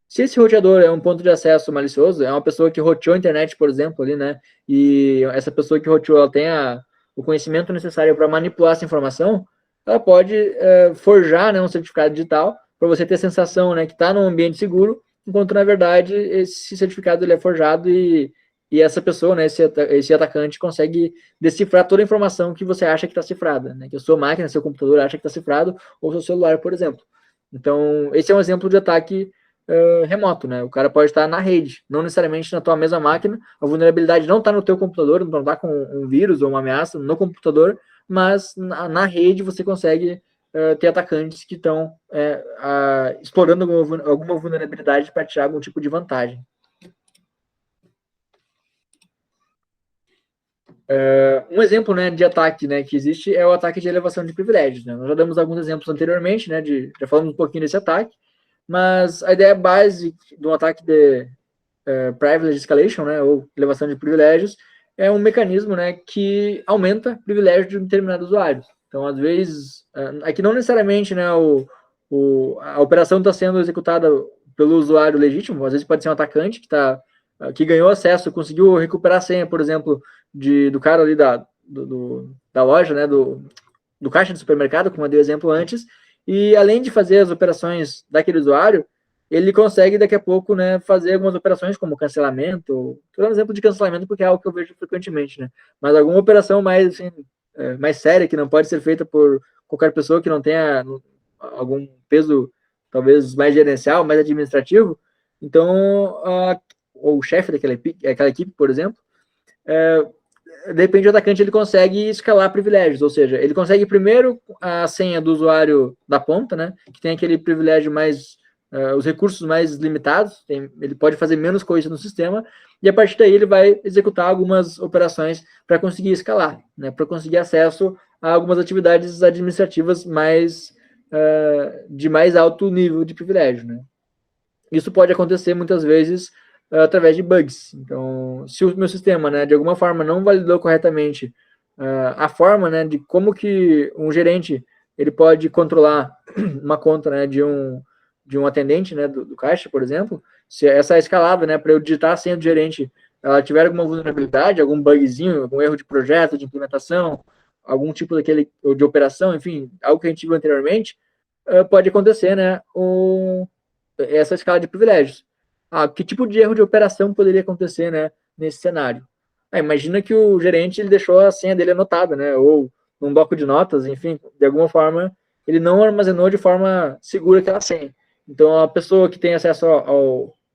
Se esse roteador é um ponto de acesso malicioso, é uma pessoa que roteou a internet, por exemplo, ali, né, e essa pessoa que roteou, ela tem o conhecimento necessário para manipular essa informação, ela pode forjar, né, um certificado digital para você ter a sensação, né, que está num ambiente seguro, enquanto, na verdade, esse certificado ele é forjado e essa pessoa, né, esse atacante consegue decifrar toda a informação que você acha que está cifrada, né, que a sua máquina, seu computador acha que está cifrado, ou seu celular, por exemplo. Então, esse é um exemplo de ataque remoto, né? O cara pode estar na rede, não necessariamente na tua mesma máquina. A vulnerabilidade não está no teu computador, não está com um vírus ou uma ameaça no computador, mas na rede você consegue ter atacantes que estão explorando alguma vulnerabilidade para tirar algum tipo de vantagem. Um exemplo, né, de ataque, né, que existe é o ataque de elevação de privilégios. Né? Nós já damos alguns exemplos anteriormente, né, já falamos um pouquinho desse ataque, mas a ideia base de um ataque de privilege escalation, né, ou elevação de privilégios, é um mecanismo, né, que aumenta o privilégio de um determinado usuário. Então, às vezes, aqui não necessariamente, né, a operação está sendo executada pelo usuário legítimo, às vezes pode ser um atacante que ganhou acesso, conseguiu recuperar a senha, por exemplo, do cara ali da loja, né, do caixa do supermercado, como eu dei o exemplo antes, e além de fazer as operações daquele usuário, ele consegue daqui a pouco, né, fazer algumas operações como cancelamento. Estou dando exemplo de cancelamento porque é algo que eu vejo frequentemente, né? Mas alguma operação mais, assim, mais séria, que não pode ser feita por qualquer pessoa que não tenha algum peso, talvez mais gerencial, mais administrativo. Então, o chefe daquela equipe, por exemplo, depende do atacante, ele consegue escalar privilégios, ou seja, ele consegue primeiro a senha do usuário da ponta, né, que tem aquele privilégio mais, os recursos mais limitados, ele pode fazer menos coisa no sistema, e a partir daí ele vai executar algumas operações para conseguir escalar, né, para conseguir acesso a algumas atividades administrativas de mais alto nível de privilégio, né. Isso pode acontecer muitas vezes através de bugs. Então, se o meu sistema, né, de alguma forma não validou corretamente a forma, né, de como que um gerente ele pode controlar uma conta, né, de um atendente, né, do caixa, por exemplo, se essa escalada, né, para eu digitar a senha do gerente, ela tiver alguma vulnerabilidade, algum bugzinho, algum erro de projeto, de implementação, algum tipo de operação, enfim, algo que a gente viu anteriormente, pode acontecer, né, essa escala de privilégios. Que tipo de erro de operação poderia acontecer, né, nesse cenário? Imagina que o gerente ele deixou a senha dele anotada, né, ou num bloco de notas, enfim, de alguma forma, ele não armazenou de forma segura aquela senha. Então, a pessoa que tem acesso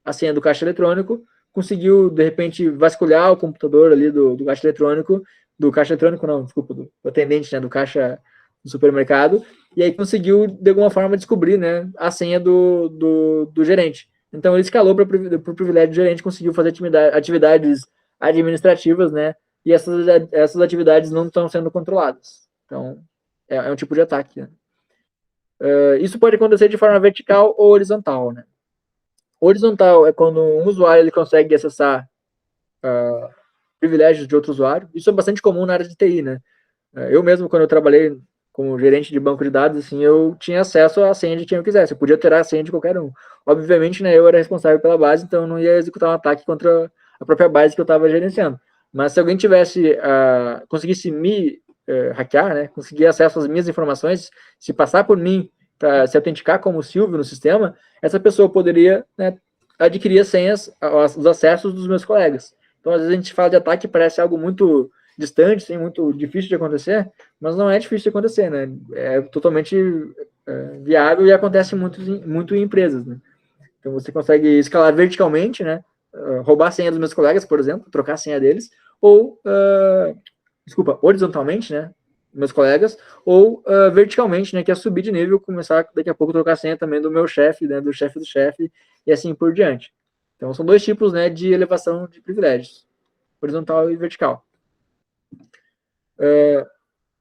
à senha do caixa eletrônico conseguiu, de repente, vasculhar o computador ali do caixa eletrônico, do atendente, né, do caixa do supermercado, e aí conseguiu, de alguma forma, descobrir, né, a senha do gerente. Então, ele escalou para o privilégio do gerente, conseguiu fazer atividades administrativas, né? E essas atividades não estão sendo controladas. Então, é um tipo de ataque. Né? Isso pode acontecer de forma vertical ou horizontal, né? Horizontal é quando um usuário ele consegue acessar privilégios de outro usuário. Isso é bastante comum na área de TI, né? Eu mesmo, quando eu trabalhei como gerente de banco de dados, assim, eu tinha acesso à senha de quem eu quisesse. Eu podia ter a senha de qualquer um. Obviamente, né, eu era responsável pela base, então eu não ia executar um ataque contra a própria base que eu estava gerenciando. Mas se alguém conseguisse me hackear, né, conseguir acesso às minhas informações, se passar por mim para se autenticar como Silvio no sistema, essa pessoa poderia, né, adquirir as senhas, os acessos dos meus colegas. Então, às vezes a gente fala de ataque, parece algo muito distante, assim, muito difícil de acontecer, mas não é difícil de acontecer, né? É totalmente viável e acontece muito em empresas, né? Então você consegue escalar verticalmente, né? Roubar a senha dos meus colegas, por exemplo, trocar a senha deles, ou, horizontalmente, né? Meus colegas, ou verticalmente, né? Que é subir de nível, começar daqui a pouco a trocar a senha também do meu chefe, né? Do chefe, e assim por diante. Então, são dois tipos, né, de elevação de privilégios, horizontal e vertical.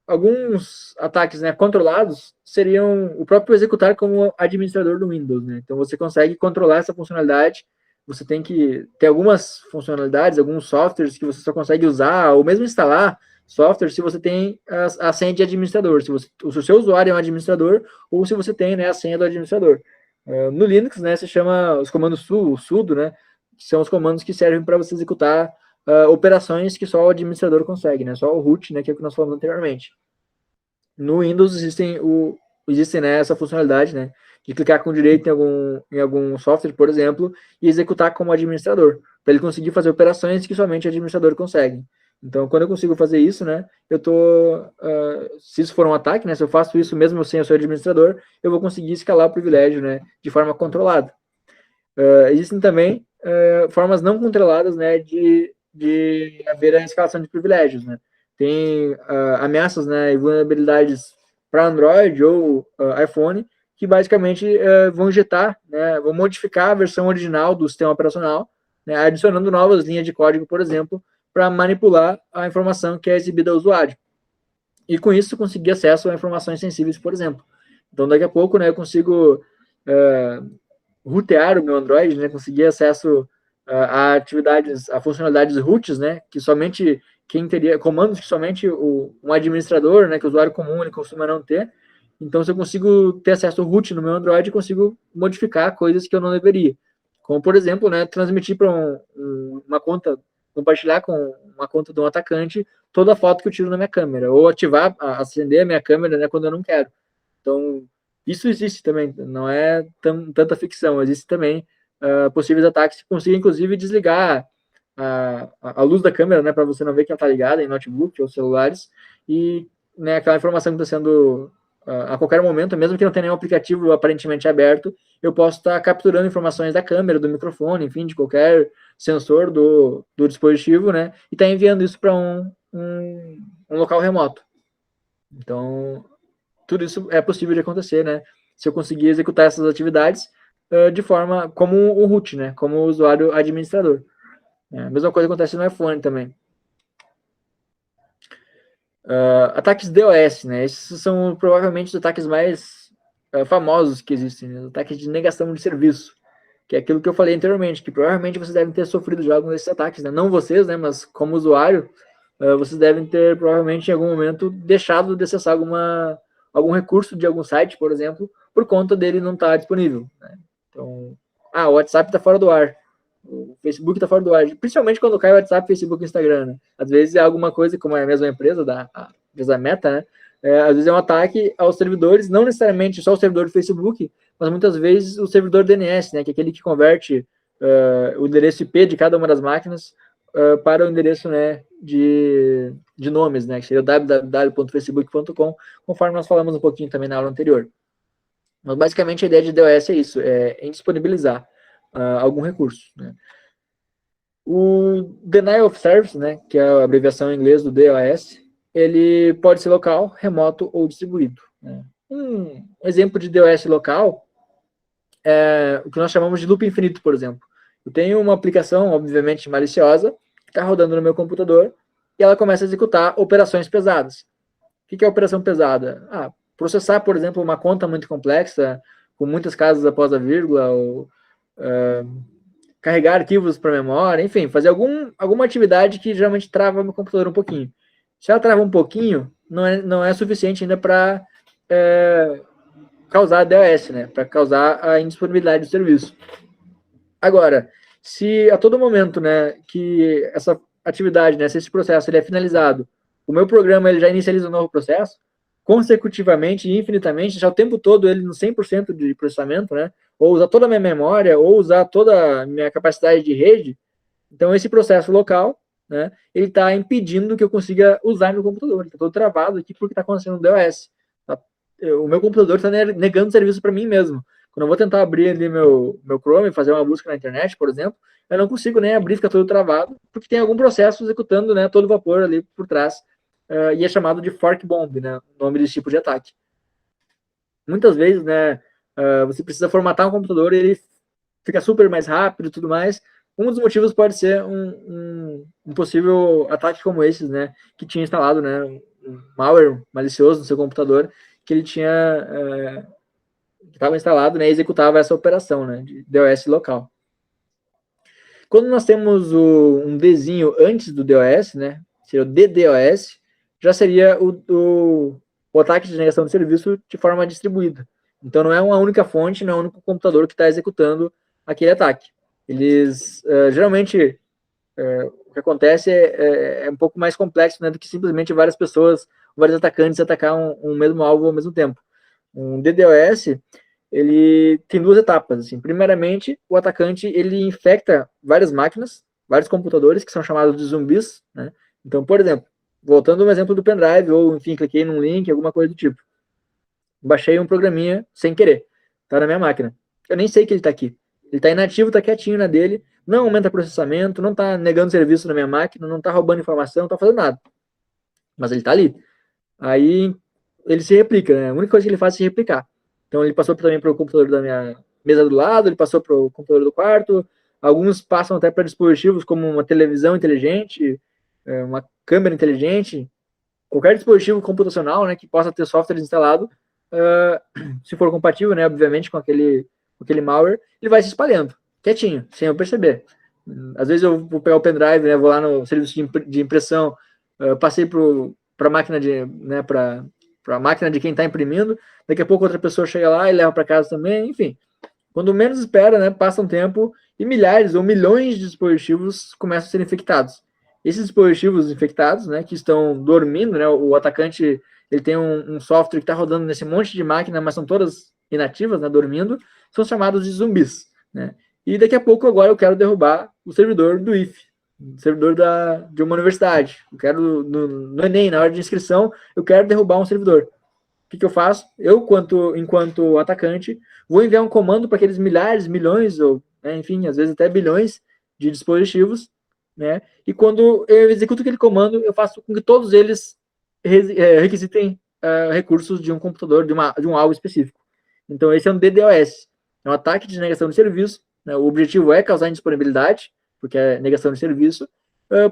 Alguns ataques, né, controlados seriam o próprio executar como administrador do Windows, né? Então, você consegue controlar essa funcionalidade. Você tem que ter algumas funcionalidades, alguns softwares que você só consegue usar, ou mesmo instalar software se você tem a senha de administrador, se o seu usuário é um administrador, ou se você tem, né, a senha do administrador. No Linux, né, se chama os comandos sudo, né, que são os comandos que servem para você executar operações que só o administrador consegue, né, só o root, né, que é o que nós falamos anteriormente. No Windows existe, né, essa funcionalidade, né, de clicar com direito em algum software, por exemplo, e executar como administrador, para ele conseguir fazer operações que somente o administrador consegue. Então, quando eu consigo fazer isso, né, se isso for um ataque, né, se eu faço isso mesmo sem eu ser administrador, eu vou conseguir escalar o privilégio, né, de forma controlada. Existem também formas não controladas, né, de haver a escalação de privilégios, né. Tem ameaças, né, e vulnerabilidades para Android ou iPhone, que basicamente vão injetar, né, vão modificar a versão original do sistema operacional, né, adicionando novas linhas de código, por exemplo, para manipular a informação que é exibida ao usuário. E com isso conseguir acesso a informações sensíveis, por exemplo. Então, daqui a pouco, né, eu consigo rootear o meu Android, né, conseguir acesso a funcionalidades roots, né, que somente quem teria, comandos que somente um administrador, né, que o usuário comum ele costuma não ter. Então, se eu consigo ter acesso ao root no meu Android, eu consigo modificar coisas que eu não deveria. Como, por exemplo, né, transmitir para uma conta, compartilhar com uma conta de um atacante toda a foto que eu tiro na minha câmera, ou acender a minha câmera, né, quando eu não quero. Então, isso existe também, não é tanta ficção, existe também possíveis ataques que conseguem, inclusive, desligar a luz da câmera, né, para você não ver que ela está ligada em notebook ou celulares, e, né, aquela informação que está sendo a qualquer momento, mesmo que não tenha nenhum aplicativo aparentemente aberto, eu posso estar capturando informações da câmera, do microfone, enfim, de qualquer sensor do dispositivo, né, e está enviando isso para um local remoto. Então, tudo isso é possível de acontecer, né, se eu conseguir executar essas atividades de forma como o root, né, como o usuário administrador. A mesma coisa acontece no iPhone também. Ataques DOS, né? Esses são provavelmente os ataques mais famosos que existem, né? Ataques de negação de serviço, que é aquilo que eu falei anteriormente, que provavelmente vocês devem ter sofrido já algum desses ataques, né? Não vocês, né? Mas como usuário, vocês devem ter provavelmente em algum momento deixado de acessar algum recurso de algum site, por exemplo, por conta dele não estar disponível, né? Então, o WhatsApp está fora do ar. O Facebook está fora do ar, principalmente quando cai o WhatsApp, Facebook e Instagram, né? Às vezes é alguma coisa, como é a mesma empresa, a Meta, né? Às vezes é um ataque aos servidores, não necessariamente só o servidor do Facebook, mas muitas vezes o servidor DNS, né? Que é aquele que converte o endereço IP de cada uma das máquinas para o endereço, né, de nomes, né? Que seria o www.facebook.com, conforme nós falamos um pouquinho também na aula anterior. Mas basicamente a ideia de DOS é isso, é indisponibilizar algum recurso, né? O Denial of Service, né, que é a abreviação em inglês do DOS, ele pode ser local, remoto ou distribuído, né? Um exemplo de DOS local é o que nós chamamos de loop infinito, por exemplo. Eu tenho uma aplicação, obviamente maliciosa, que está rodando no meu computador e ela começa a executar operações pesadas. O que é operação pesada? Processar, por exemplo, uma conta muito complexa, com muitas casas após a vírgula, ou carregar arquivos para memória, enfim, fazer alguma atividade que geralmente trava meu computador um pouquinho. Se ela trava um pouquinho, não é suficiente ainda para causar DOS, né? Para causar a indisponibilidade do serviço. Agora, se a todo momento, né, que essa atividade, né, se esse processo ele é finalizado, o meu programa ele já inicializa um novo processo, consecutivamente e infinitamente, já o tempo todo ele no 100% de processamento, né, ou usar toda a minha memória, ou usar toda a minha capacidade de rede, então esse processo local, né, ele está impedindo que eu consiga usar meu computador, ele está todo travado aqui porque está acontecendo um DOS. O meu computador está negando serviço para mim mesmo. Quando eu vou tentar abrir ali meu Chrome e fazer uma busca na internet, por exemplo, eu não consigo nem abrir, fica todo travado, porque tem algum processo executando, né, todo vapor ali por trás, e é chamado de fork bomb, né, o nome desse tipo de ataque. Muitas vezes, né, você precisa formatar um computador e ele fica super mais rápido e tudo mais. Um dos motivos pode ser um possível ataque como esses, né, que tinha instalado, né, um malware malicioso no seu computador, que ele tinha, que estava instalado, né, e executava essa operação, né, de DOS local. Quando nós temos um Dzinho antes do DOS, né, seria o DDoS, já seria o ataque de negação de serviço de forma distribuída. Então não é uma única fonte, não é um único computador que está executando aquele ataque. Eles, geralmente, o que acontece é um pouco mais complexo, né, do que simplesmente várias pessoas, vários atacantes atacar um mesmo alvo ao mesmo tempo. Um DDoS, ele tem duas etapas. Assim. Primeiramente, o atacante ele infecta várias máquinas, vários computadores, que são chamados de zumbis. Né? Então, por exemplo, voltando ao exemplo do pendrive, ou enfim, cliquei num link, alguma coisa do tipo. Baixei um programinha sem querer, tá na minha máquina. Eu nem sei que ele está aqui. Ele está inativo, está quietinho na dele, não aumenta processamento, não está negando serviço na minha máquina, não está roubando informação, não está fazendo nada. Mas ele está ali. Aí ele se replica, né? A única coisa que ele faz é se replicar. Então ele passou também para o computador da minha mesa do lado, ele passou para o computador do quarto, alguns passam até para dispositivos como uma televisão inteligente, uma câmera inteligente, qualquer dispositivo computacional, né, que possa ter software instalado, se for compatível, né, obviamente, com aquele malware, ele vai se espalhando, quietinho, sem eu perceber. Às vezes eu vou pegar o pendrive, né, vou lá no serviço de impressão, passei para a máquina para a máquina de quem está imprimindo, daqui a pouco outra pessoa chega lá e leva para casa também, enfim. Quando menos espera, né, passa um tempo e milhares ou milhões de dispositivos começam a ser infectados. Esses dispositivos infectados, né, que estão dormindo, né, o atacante ele tem um software que está rodando nesse monte de máquina, mas são todas inativas, né, dormindo, são chamados de zumbis. Né? E daqui a pouco agora eu quero derrubar o servidor do IFE, o servidor de uma universidade. Eu quero, no Enem, na hora de inscrição, eu quero derrubar um servidor. O que eu faço? Eu, enquanto atacante, vou enviar um comando para aqueles milhares, milhões, ou, né, enfim, às vezes até bilhões de dispositivos, né? E quando eu executo aquele comando, eu faço com que todos eles requisitem recursos de um computador, de um alvo específico. Então, esse é um DDoS. É um ataque de negação de serviço. Né? O objetivo é causar indisponibilidade, porque é negação de serviço.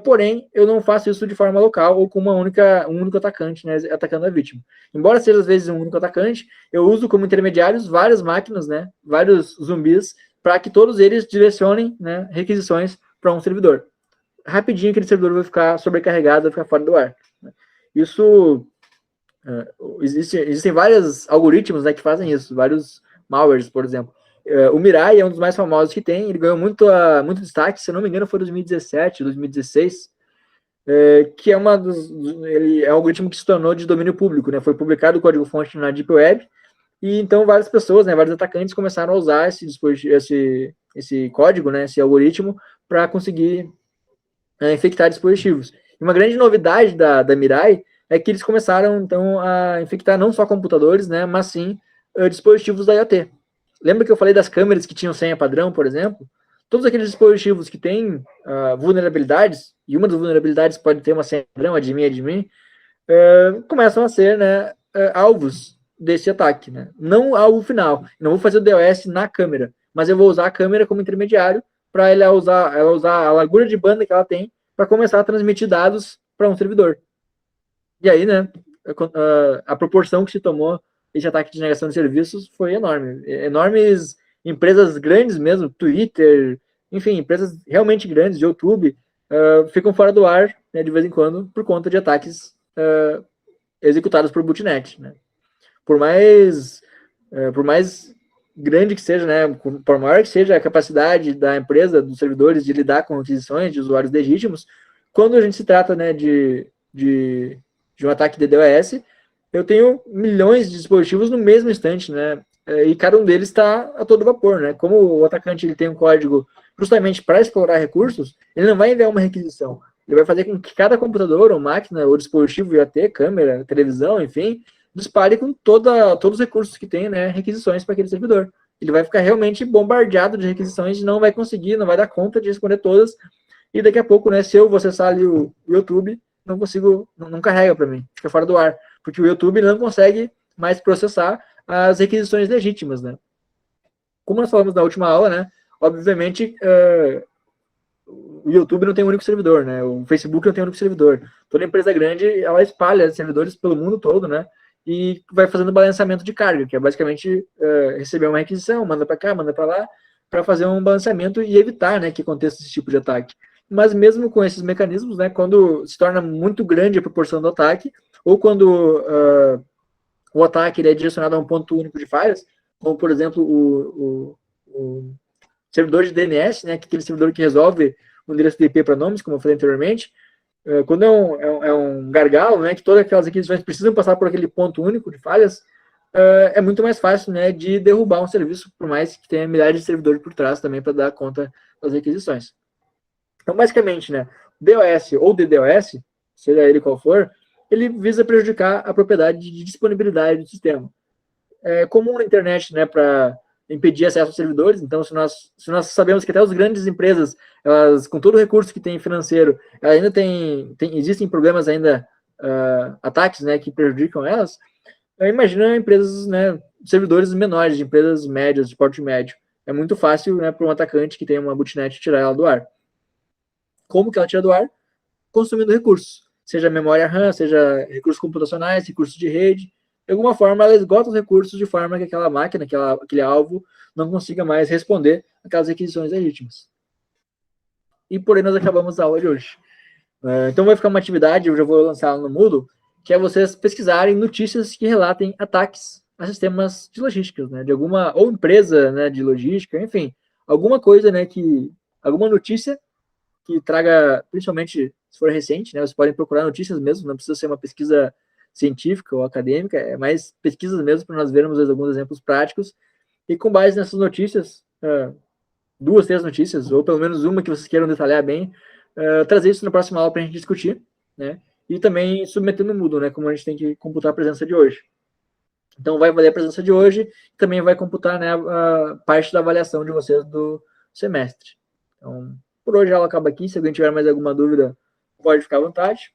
Porém, eu não faço isso de forma local ou com um único atacante, né, atacando a vítima. Embora seja, às vezes, um único atacante, eu uso como intermediários várias máquinas, né, vários zumbis, para que todos eles direcionem, né, requisições para um servidor. Rapidinho aquele servidor vai ficar sobrecarregado, vai ficar fora do ar. Isso, existem vários algoritmos, né, que fazem isso, vários malwares, por exemplo. O Mirai é um dos mais famosos que tem, ele ganhou muito destaque, se eu não me engano foi 2017, 2016, que ele é um algoritmo que se tornou de domínio público, né, foi publicado o código-fonte na Deep Web, e então várias pessoas, né, vários atacantes começaram a usar esse código, né, esse algoritmo, para conseguir infectar dispositivos. E uma grande novidade da Mirai é que eles começaram, então, a infectar não só computadores, né, mas sim dispositivos da IoT. Lembra que eu falei das câmeras que tinham senha padrão, por exemplo? Todos aqueles dispositivos que têm vulnerabilidades, e uma das vulnerabilidades pode ter uma senha padrão, admin, começam a ser, né, alvos desse ataque. Né? Não alvo final. Eu não vou fazer o DOS na câmera, mas eu vou usar a câmera como intermediário para ela usar a largura de banda que ela tem para começar a transmitir dados para um servidor. E aí, né, a proporção que se tomou esse ataque de negação de serviços foi enorme. Enormes empresas grandes mesmo, Twitter, enfim, empresas realmente grandes, de YouTube, ficam fora do ar, né, de vez em quando, por conta de ataques executados por botnet. Né. Por mais grande que seja, né, por maior que seja a capacidade da empresa, dos servidores, de lidar com aquisições de usuários legítimos, quando a gente se trata, né, de um ataque de DDoS, eu tenho milhões de dispositivos no mesmo instante, né, e cada um deles está a todo vapor, né, como o atacante ele tem um código justamente para explorar recursos, ele não vai enviar uma requisição, ele vai fazer com que cada computador, ou máquina, ou dispositivo IoT, câmera, televisão, enfim, dispare com todos os recursos que tem, né, requisições para aquele servidor. Ele vai ficar realmente bombardeado de requisições e não vai conseguir, não vai dar conta de responder todas. E daqui a pouco, né, se eu vou acessar ali o YouTube, não consigo, não carrega para mim, fica fora do ar. Porque o YouTube não consegue mais processar as requisições legítimas, né. Como nós falamos na última aula, né, obviamente, o YouTube não tem um único servidor, né? O Facebook não tem um único servidor. Toda empresa grande, ela espalha servidores pelo mundo todo, né? E vai fazendo balanceamento de carga, que é basicamente receber uma requisição, manda para cá, manda para lá, para fazer um balanceamento e evitar, né, que aconteça esse tipo de ataque. Mas mesmo com esses mecanismos, né, quando se torna muito grande a proporção do ataque, ou quando o ataque ele é direcionado a um ponto único de falhas, como, por exemplo, o servidor de DNS, né, que é aquele servidor que resolve o endereço de IP para nomes, como eu falei anteriormente, quando é um gargalo, né, que todas aquelas requisições precisam passar por aquele ponto único de falhas, é muito mais fácil, né, de derrubar um serviço, por mais que tenha milhares de servidores por trás também para dar conta das requisições. Então, basicamente, né, DOS ou DDoS, seja ele qual for, ele visa prejudicar a propriedade de disponibilidade do sistema. É comum na internet, né, para impedir acesso aos servidores. Então, se nós sabemos que até as grandes empresas, elas, com todo o recurso que tem financeiro, ainda existem problemas ainda, ataques, né, que prejudicam elas, imagina empresas, né, servidores menores, de empresas médias, de porte médio. É muito fácil, né, para um atacante que tem uma botnet tirar ela do ar. Como que ela tira do ar? Consumindo recursos. Seja memória RAM, seja recursos computacionais, recursos de rede. De alguma forma, ela esgota os recursos de forma que aquela máquina, aquele alvo, não consiga mais responder aquelas requisições legítimas. E por aí nós acabamos a aula de hoje. Então vai ficar uma atividade, eu já vou lançar ela no Moodle, que é vocês pesquisarem notícias que relatem ataques a sistemas de logística, né, de alguma, ou empresa, né, de logística, enfim, alguma coisa, né, alguma notícia que traga, principalmente se for recente, né, vocês podem procurar notícias mesmo, não precisa ser uma pesquisa científica ou acadêmica, é mais pesquisas mesmo para nós vermos alguns exemplos práticos, e com base nessas notícias, 2, 3 notícias, ou pelo menos uma que vocês queiram detalhar bem, trazer isso na próxima aula para a gente discutir, né, e também submeter no Moodle, né, como a gente tem que computar a presença de hoje. Então, vai valer a presença de hoje, também vai computar, né, a parte da avaliação de vocês do semestre. Então, por hoje a aula acaba aqui. Se alguém tiver mais alguma dúvida, pode ficar à vontade.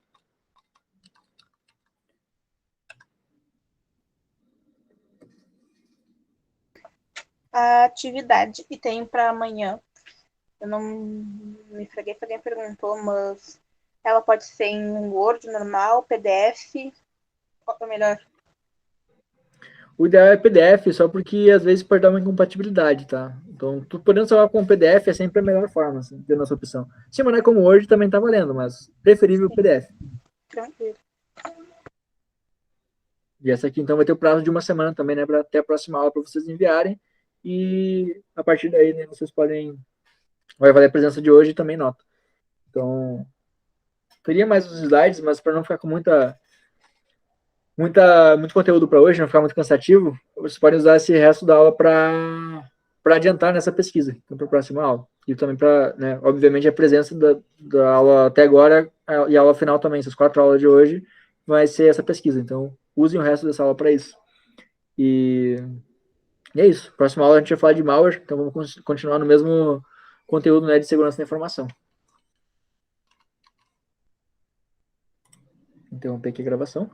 A atividade que tem para amanhã, eu não me freguei para quem perguntou, mas ela pode ser em Word normal, PDF, ou melhor? O ideal é PDF, só porque às vezes pode dar uma incompatibilidade, tá? Então, tu podendo salvar com PDF é sempre a melhor forma, assim, tendo essa opção. Se mandar como Word também tá valendo, mas preferível o PDF. Tranquilo. E essa aqui, então, vai ter o prazo de uma semana também, né, para até a próxima aula para vocês enviarem. E a partir daí, né, vocês podem. Vai valer a presença de hoje e também nota. Então, teria mais os slides, mas para não ficar com muito conteúdo para hoje, não ficar muito cansativo, vocês podem usar esse resto da aula para adiantar nessa pesquisa, então, para a próxima aula. E também para, né, obviamente, a presença da aula até agora e a aula final também, essas 4 aulas de hoje, vai ser essa pesquisa. Então, usem o resto dessa aula para isso. E é isso. Próxima aula a gente vai falar de malware, então vamos continuar no mesmo conteúdo, né, de segurança da informação. Interromper aqui a gravação.